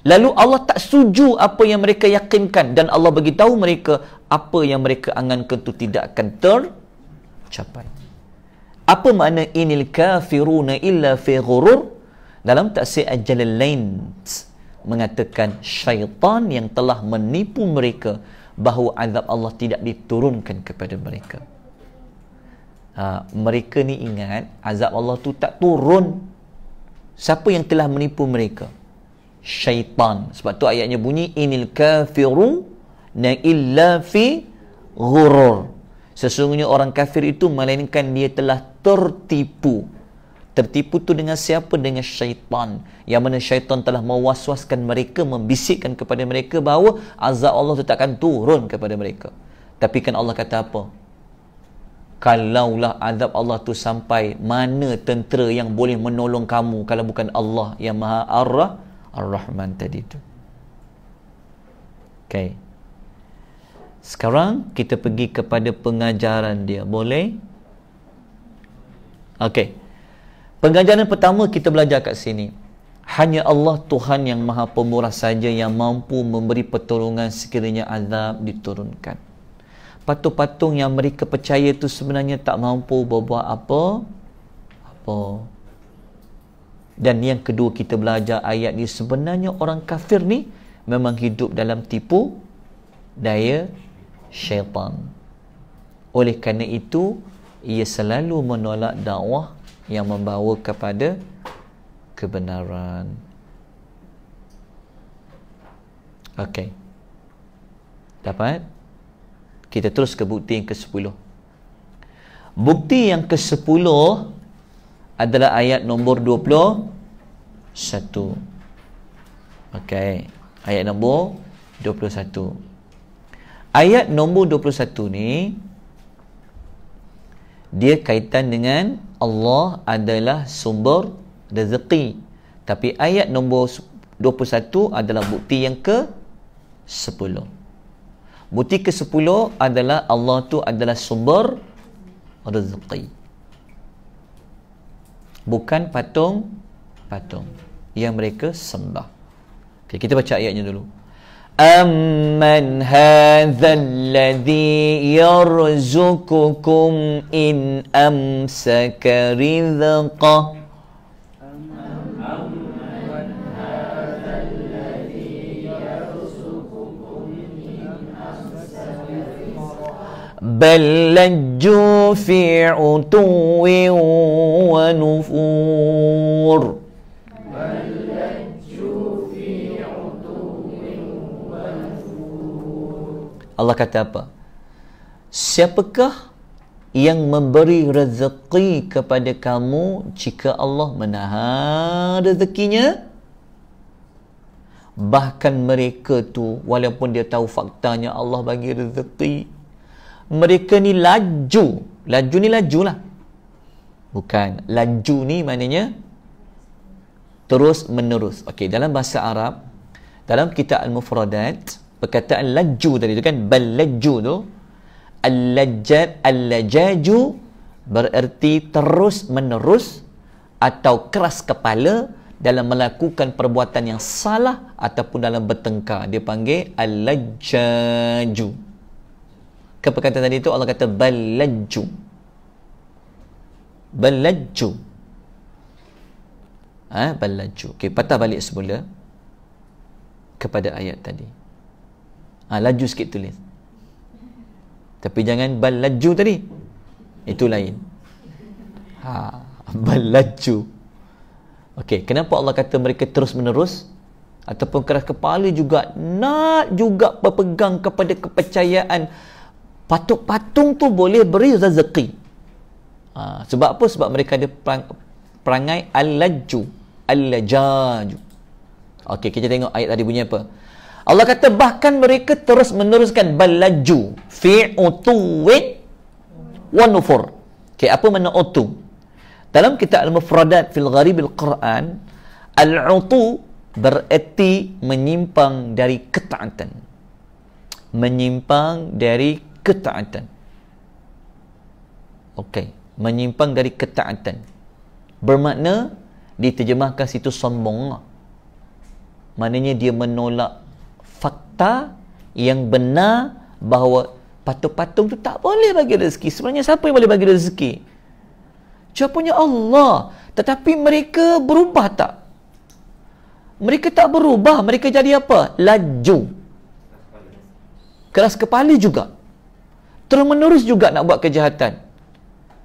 Speaker 1: Lalu Allah tak setuju apa yang mereka yakinkan dan Allah beritahu mereka apa yang mereka angankan itu tidak akan tercapai. Apa makna inil kafiruna illa fi ghurur? Dalam tafsir Al-Jalalain mengatakan syaitan yang telah menipu mereka bahawa azab Allah tidak diturunkan kepada mereka. Mereka ni ingat azab Allah tu tak turun. Siapa yang telah menipu mereka? Syaitan. Sebab tu ayatnya bunyi inil kafiru na illa fi ghurur. Sesungguhnya orang kafir itu melainkan dia telah tertipu. Tertipu tu dengan siapa? Dengan syaitan. Yang mana syaitan telah mewaswaskan mereka, membisikkan kepada mereka bahawa azab Allah tu takkan turun kepada mereka. Tapi kan Allah kata apa? Kalaulah azab Allah tu sampai, mana tentera yang boleh menolong kamu kalau bukan Allah yang Maha Ar-Rahman tadi tu. Okay. Sekarang kita pergi kepada pengajaran dia. Boleh? Okay. Pengajaran pertama kita belajar kat sini. Hanya Allah Tuhan yang Maha Pemurah saja yang mampu memberi pertolongan sekiranya azab diturunkan. Patung-patung yang mereka percaya itu sebenarnya tak mampu berbuat apa. Dan yang kedua kita belajar ayat ni, sebenarnya orang kafir ni memang hidup dalam tipu daya syaitan. Oleh kerana itu ia selalu menolak dakwah yang membawa kepada kebenaran. Okey. Dapat? Kita terus ke bukti yang ke-10. Bukti yang ke-10 adalah ayat nombor 21. Okey. Ayat nombor 21. Ayat nombor 21 ni dia kaitan dengan Allah adalah sumber rezeki. Tapi ayat nombor 21 adalah bukti yang ke-10. Bukti ke-10 adalah Allah tu adalah sumber rezeki. Bukan patung yang mereka sembah. Okay, kita baca ayatnya dulu. Amman hadzal ladzi yarzuqukum in amsaka rizqah. bal lajju fi utuwin wa nufur. Allah kata apa? Siapakah yang memberi rezeki kepada kamu jika Allah menahan rezekinya? Bahkan mereka tu, walaupun dia tahu faktanya Allah bagi rezeki, mereka ni laju. Laju ni laju lah. Bukan. Laju ni maknanya terus menerus. Okey, dalam bahasa Arab, dalam kitab Al-Mufradat, perkataan laju tadi tu kan, bal laju tu, al-lajaju bererti terus menerus atau keras kepala dalam melakukan perbuatan yang salah ataupun dalam bertengkar. Dia panggil al-lajaju. Ke perkataan tadi tu Allah kata bal laju. Bal laju. Bal laju. Okey, patah balik semula kepada ayat tadi. Laju sikit tulis. Tapi jangan bal laju tadi. Itu lain. Bal laju. Okey, kenapa Allah kata mereka terus menerus ataupun keras kepala juga, nak juga berpegang kepada kepercayaan patung-patung tu boleh beri rezeki. Sebab apa? Sebab mereka ada perangai al-laju, al-lajaju. Okey, kita tengok ayat tadi bunyi apa. Allah kata bahkan mereka terus meneruskan balaju fi utuwin wa nufur. Okey, apa makna utu? Dalam kitab Al-Mufradat fil Gharib Al-Quran, al-utu bererti menyimpang dari ketaatan. Menyimpang dari ketaatan. Okey, menyimpang dari ketaatan. Bermakna diterjemahkan situ sombong. Maknanya dia menolak fakta yang benar bahawa patung-patung tu tak boleh bagi rezeki. Sebenarnya siapa yang boleh bagi rezeki? Jawapannya Allah. Tetapi mereka berubah tak? Mereka tak berubah. Mereka jadi apa? Laju. Keras kepala juga. Terus menerus juga nak buat kejahatan.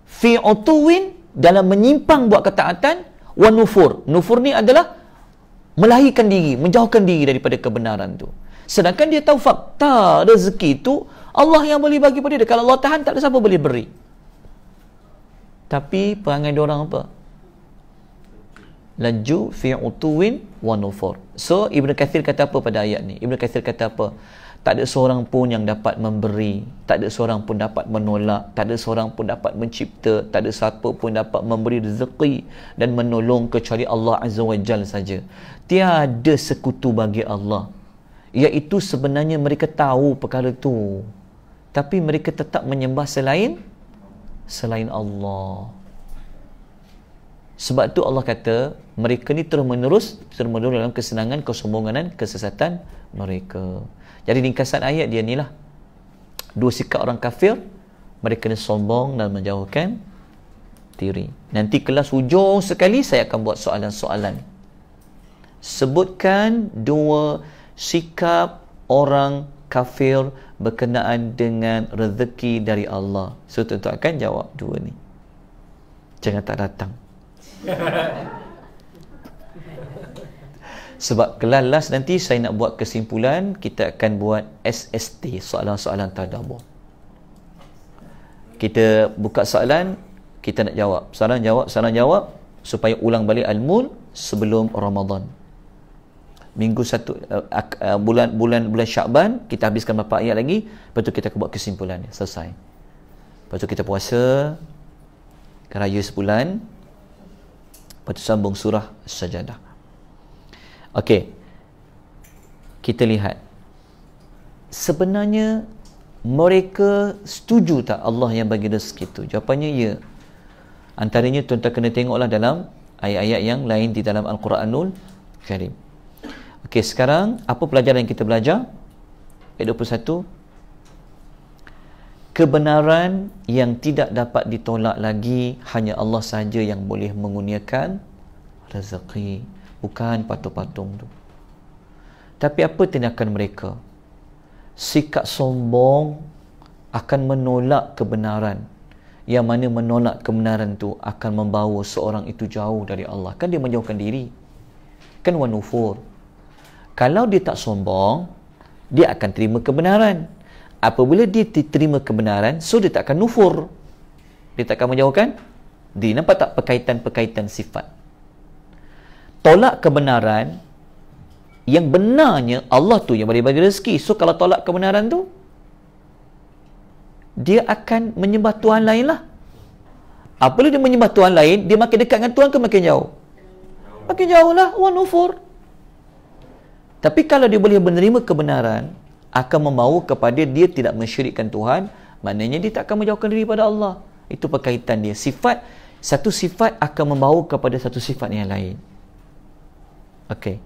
Speaker 1: Fi utuwin, dalam menyimpang buat ketaatan. Wa nufur. Nufur ni adalah melahirkan diri, menjauhkan diri daripada kebenaran tu. Sedangkan dia tahu fakta rezeki tu Allah yang boleh bagi pada dia. Kalau Allah tahan, tak ada siapa boleh beri. Tapi perangai diorang apa? Laju fi utuwin wa nufur. So Ibn Kathir kata apa pada ayat ni? Ibn Kathir kata apa? Tak ada seorang pun yang dapat memberi, tak ada seorang pun dapat menolak, tak ada seorang pun dapat mencipta, tak ada siapa pun dapat memberi rezeki dan menolong kecuali Allah Azza wa Jalla saja. Tiada sekutu bagi Allah. Iaitu sebenarnya mereka tahu perkara itu, tapi mereka tetap menyembah selain Allah. Sebab tu Allah kata mereka ni terus menerus dalam kesenangan, kesombongan dan kesesatan mereka. Jadi ringkasan ayat dia ni lah. Dua sikap orang kafir, mereka ni sombong dan menjauhkan diri. Nanti kelas hujung sekali saya akan buat soalan-soalan. Sebutkan dua sikap orang kafir berkenaan dengan rezeki dari Allah. So tuan-tuan akan jawab dua ni. Jangan tak datang. Sebab kelas last nanti saya nak buat kesimpulan, kita akan buat SST, soalan-soalan tadabbur. Kita buka soalan, kita nak jawab. Soalan jawab supaya ulang balik Al-Mul sebelum Ramadan. Minggu satu, bulan Syakban kita habiskan beberapa ayat lagi, lepas tu kita akan buat kesimpulan. Selesai. Lepas tu kita puasa raya sebulan, lepas tu sambung surah Sajadah. Okey, kita lihat sebenarnya mereka setuju tak Allah yang bagi rezeki itu? Jawapannya ya. Antaranya tuan-tuan kena tengoklah dalam ayat-ayat yang lain di dalam Al-Quranul Karim. Okey, sekarang apa pelajaran yang kita belajar? Ayat 21. Kebenaran yang tidak dapat ditolak lagi, hanya Allah sahaja yang boleh mengurniakan rezeki, bukan patung-patung tu. Tapi apa tindakan mereka? Sikap sombong, akan menolak kebenaran, yang mana menolak kebenaran tu akan membawa seorang itu jauh dari Allah. Kan dia menjauhkan diri, kan wanufur. Kalau dia tak sombong, dia akan terima kebenaran. Apabila dia terima kebenaran, so dia tak akan nufur, dia tak akan menjauhkan diri. Nampak tak perkaitan-perkaitan sifat? Tolak kebenaran, yang benarnya Allah tu yang bagi rezeki. So kalau tolak kebenaran tu, dia akan menyembah Tuhan lain lah. Apabila dia menyembah Tuhan lain, dia makin dekat dengan Tuhan ke makin jauh? Makin jauh lah, wa nufur. Tapi kalau dia boleh menerima kebenaran, akan membawa kepada dia tidak mensyirikkan Tuhan, maknanya dia tak akan menjauhkan diri pada Allah. Itu perkaitan dia. Sifat, satu sifat akan membawa kepada satu sifat yang lain. Okey.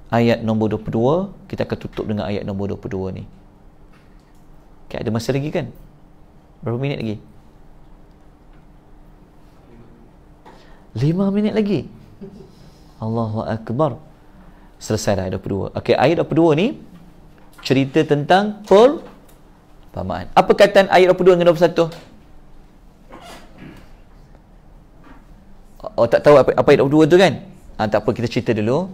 Speaker 1: Ayat nombor 22, kita akan tutup dengan ayat nombor 22 ni. Okay, ada masa lagi kan? Berapa minit lagi? 5 minit lagi. Allahu Akbar. Selesai dah ayat 22. Okey, ayat 22 ni cerita tentang perumpamaan. Apa kaitan ayat 22 dengan 21? Oh, tak tahu apa ayat 22 tu kan? Tak apa, kita cerita dulu.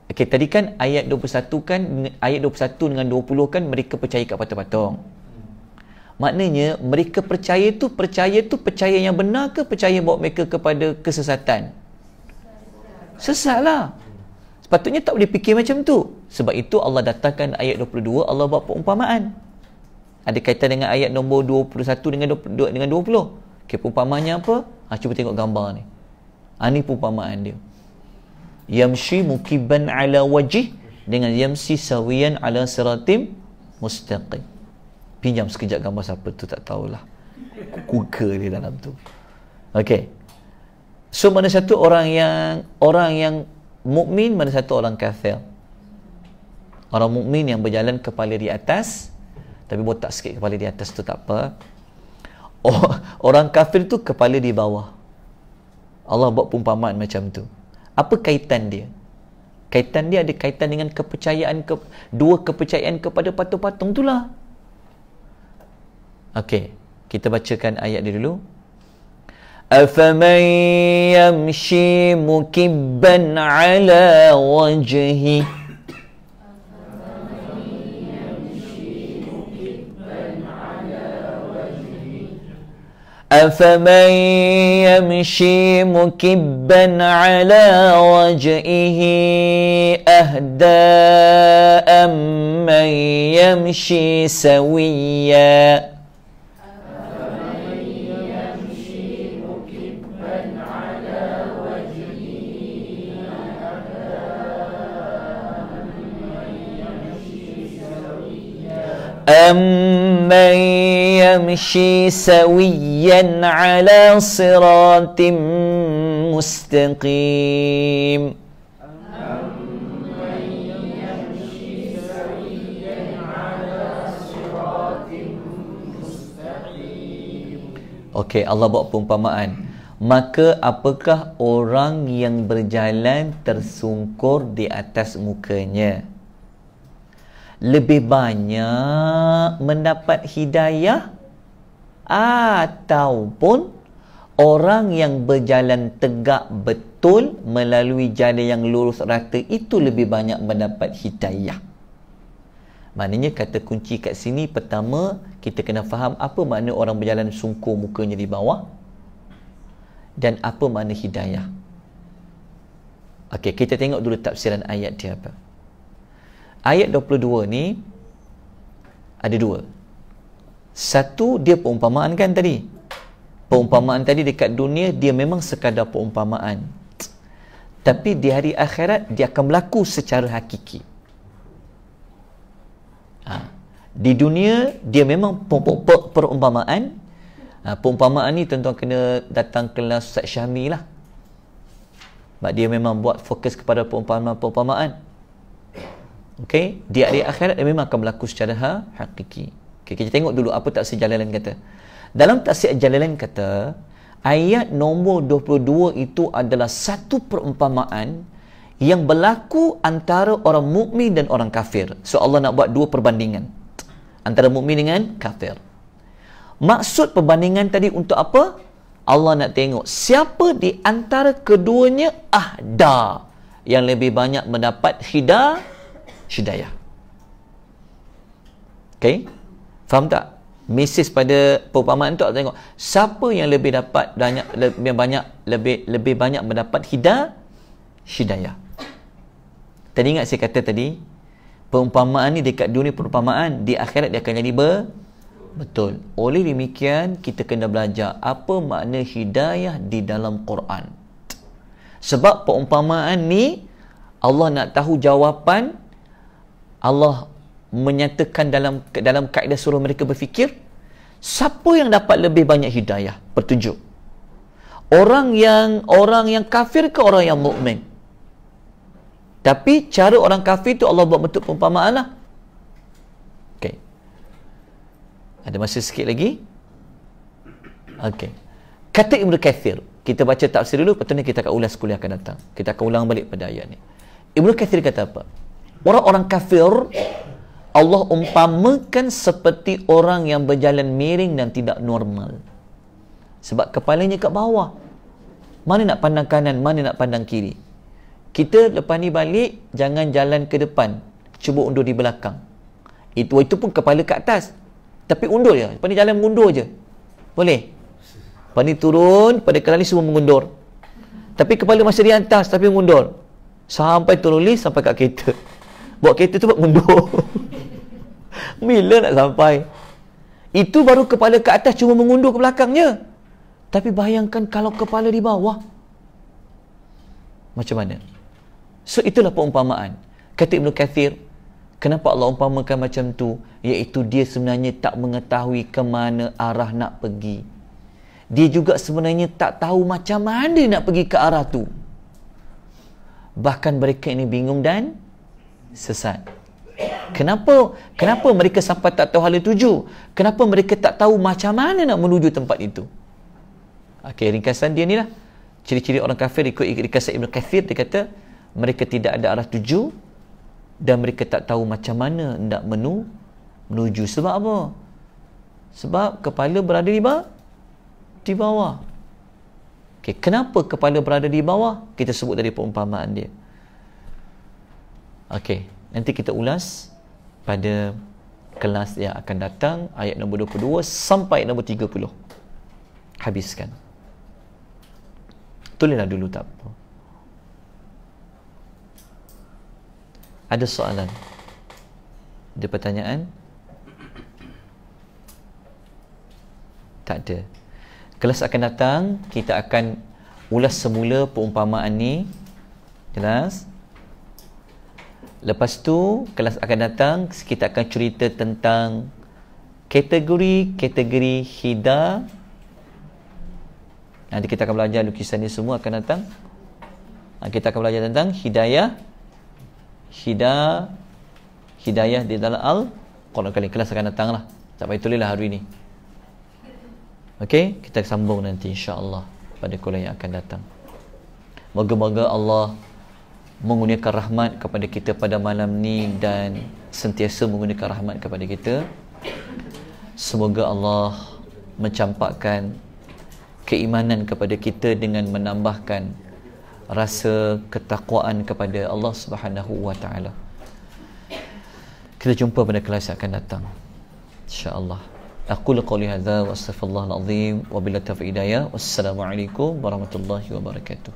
Speaker 1: Okey, tadi kan ayat 21 kan, ayat 21 dengan 20 kan mereka percaya kat patung-patung. Maknanya mereka percaya tu percaya yang benar ke percaya bawa mereka kepada kesesatan? Sesatlah. Sepatutnya tak boleh fikir macam tu. Sebab itu Allah datangkan ayat 22, Allah buat perumpamaan. Ada kaitan dengan ayat nombor 21 dengan 20. Okey, perumpamaannya apa? Cuba tengok gambar ni. Ni perumpamaan dia. Yamshi mukiban ala wajih dengan yamsi sawiyan ala siratim mustaqim. Pinjam sekejap gambar siapa tu, tak tahulah. Kuka dia dalam tu. Okey. So mana satu orang yang mukmin, mana satu orang kafir. Orang mukmin yang berjalan kepala di atas, tapi botak sikit kepala di atas tu tak apa. Orang kafir tu kepala di bawah. Allah buat perumpamaan macam tu. Apa kaitan dia? Kaitan dia ada kaitan dengan kepercayaan, dua kepercayaan kepada patung-patung itulah. Okey, kita bacakan ayat dia dulu. أَفَمَنْ يَمْشِي مُكِبًّا عَلَى وَجْهِهِ أَفَمَنْ يَمْشِي مُكِبًّا عَلَى وَجْهِهِ أَهْدَى أَمَّنْ يَمْشِي سَوِيًّا أَمَّنْ يَمْشِي سَوِيًّا عَلَى صِرَاطٍ مُسْتَقِيمٍ. Okey, Allah buat perumpamaan. Maka apakah orang yang berjalan tersungkur di atas mukanya lebih banyak mendapat hidayah ataupun orang yang berjalan tegak betul melalui jalan yang lurus rata itu lebih banyak mendapat hidayah? Maknanya kata kunci kat sini, pertama kita kena faham apa makna orang berjalan sungkur mukanya di bawah dan apa makna hidayah. Okey, kita tengok dulu tafsiran ayat dia apa. Ayat 22 ni ada dua. Satu, dia perumpamaan kan tadi. Perumpamaan tadi dekat dunia dia memang sekadar perumpamaan. Tapi di hari akhirat dia akan berlaku secara hakiki. Di dunia dia memang perumpamaan. Perumpamaan ni tuan-tuan kena datang kelas Ustaz Syahmi lah. Sebab dia memang buat fokus kepada perumpamaan. Okey, di hari akhirat dia memang akan berlaku secara hakiki. Okay, kita tengok dulu apa tafsir Jalalain kata. Dalam tafsir Jalalain kata, ayat nombor 22 itu adalah satu perumpamaan yang berlaku antara orang mukmin dan orang kafir. So Allah nak buat dua perbandingan antara mukmin dengan kafir. Maksud perbandingan tadi untuk apa? Allah nak tengok siapa di antara keduanya ahda, yang lebih banyak mendapat hidayah. Okey? Faham tak? Mesej pada perumpamaan tu, tengok siapa yang lebih banyak mendapat hidayah. Tadi ingat saya kata tadi, perumpamaan ni dekat dunia perumpamaan, di akhirat dia akan jadi betul. Oleh demikian kita kena belajar apa makna hidayah di dalam Quran. Sebab perumpamaan ni Allah nak tahu jawapan. Allah menyatakan dalam kaedah suruh mereka berfikir, siapa yang dapat lebih banyak hidayah, petunjuk? Orang yang kafir ke orang yang mukmin? Tapi cara orang kafir tu Allah buat bentuk perumpamaan lah. Okey. Ada masa sikit lagi? Okey. Kata Ibnu Katsir, kita baca tafsir dulu, lepas tu kita akan ulas kuliah akan datang. Kita akan ulang balik pada ayat ni. Ibnu Katsir kata apa? Orang-orang kafir Allah umpamakan seperti orang yang berjalan miring dan tidak normal. Sebab kepalanya kat bawah. Mana nak pandang kanan, mana nak pandang kiri. Kita lepas ni balik, jangan jalan ke depan. Cuba undur di belakang. Itu pun kepala ke atas. Tapi undur je. Lepas ni jalan mengundur je. Boleh? Lepas ni turun, pada kali semua mengundur. Tapi kepala masih di atas, tapi mengundur. Sampai turun lift, sampai kat kereta. Bawa kereta tu buat mundur. Bila nak sampai? Itu baru kepala ke atas, cuma mengundur ke belakangnya. Tapi bayangkan kalau kepala di bawah, macam mana? So itulah perumpamaan. Kata Ibnu Katsir, kenapa Allah umpamakan macam tu? Iaitu dia sebenarnya tak mengetahui ke mana arah nak pergi. Dia juga sebenarnya tak tahu macam mana nak pergi ke arah tu. Bahkan mereka ini bingung dan sesat. Kenapa mereka sampai tak tahu hala tuju? Kenapa mereka tak tahu macam mana nak menuju tempat itu? Okey, ringkasan dia ni lah. Ciri-ciri orang kafir ikut ringkasan Ibnu Katsir, dia kata mereka tidak ada arah tuju dan mereka tak tahu macam mana nak menuju. Sebab apa? Sebab kepala berada di bawah. Okey, kenapa kepala berada di bawah? Kita sebut dari perumpamaan dia. Okey, nanti kita ulas pada kelas yang akan datang, ayat nombor 22 sampai nombor 30. Habiskan. Tulislah dulu, tak apa. Ada soalan? Ada pertanyaan? Tak ada. Kelas akan datang, kita akan ulas semula perumpamaan ni. Jelas? Lepas tu, kelas akan datang, kita akan cerita tentang kategori hidayah. Nanti kita akan belajar lukisan ni semua akan datang. Kita akan belajar tentang hidayah di dalam Al-Quran Karim. Kelas akan datang lah. Tak payah tulislah hari ni. Okey, kita sambung nanti insya-Allah pada kuliah yang akan datang. Moga-moga Allah mengurniakan rahmat kepada kita pada malam ni dan sentiasa mengurniakan rahmat kepada kita. Semoga Allah mencampakkan keimanan kepada kita dengan menambahkan rasa ketakwaan kepada Allah Subhanahu wa taala. Kita jumpa pada kelas yang akan datang insya-Allah. Aqulu qouli hadza wa astaghfirullahal azim wa billahi taufiq hidayah. Wassalamualaikum warahmatullahi wabarakatuh.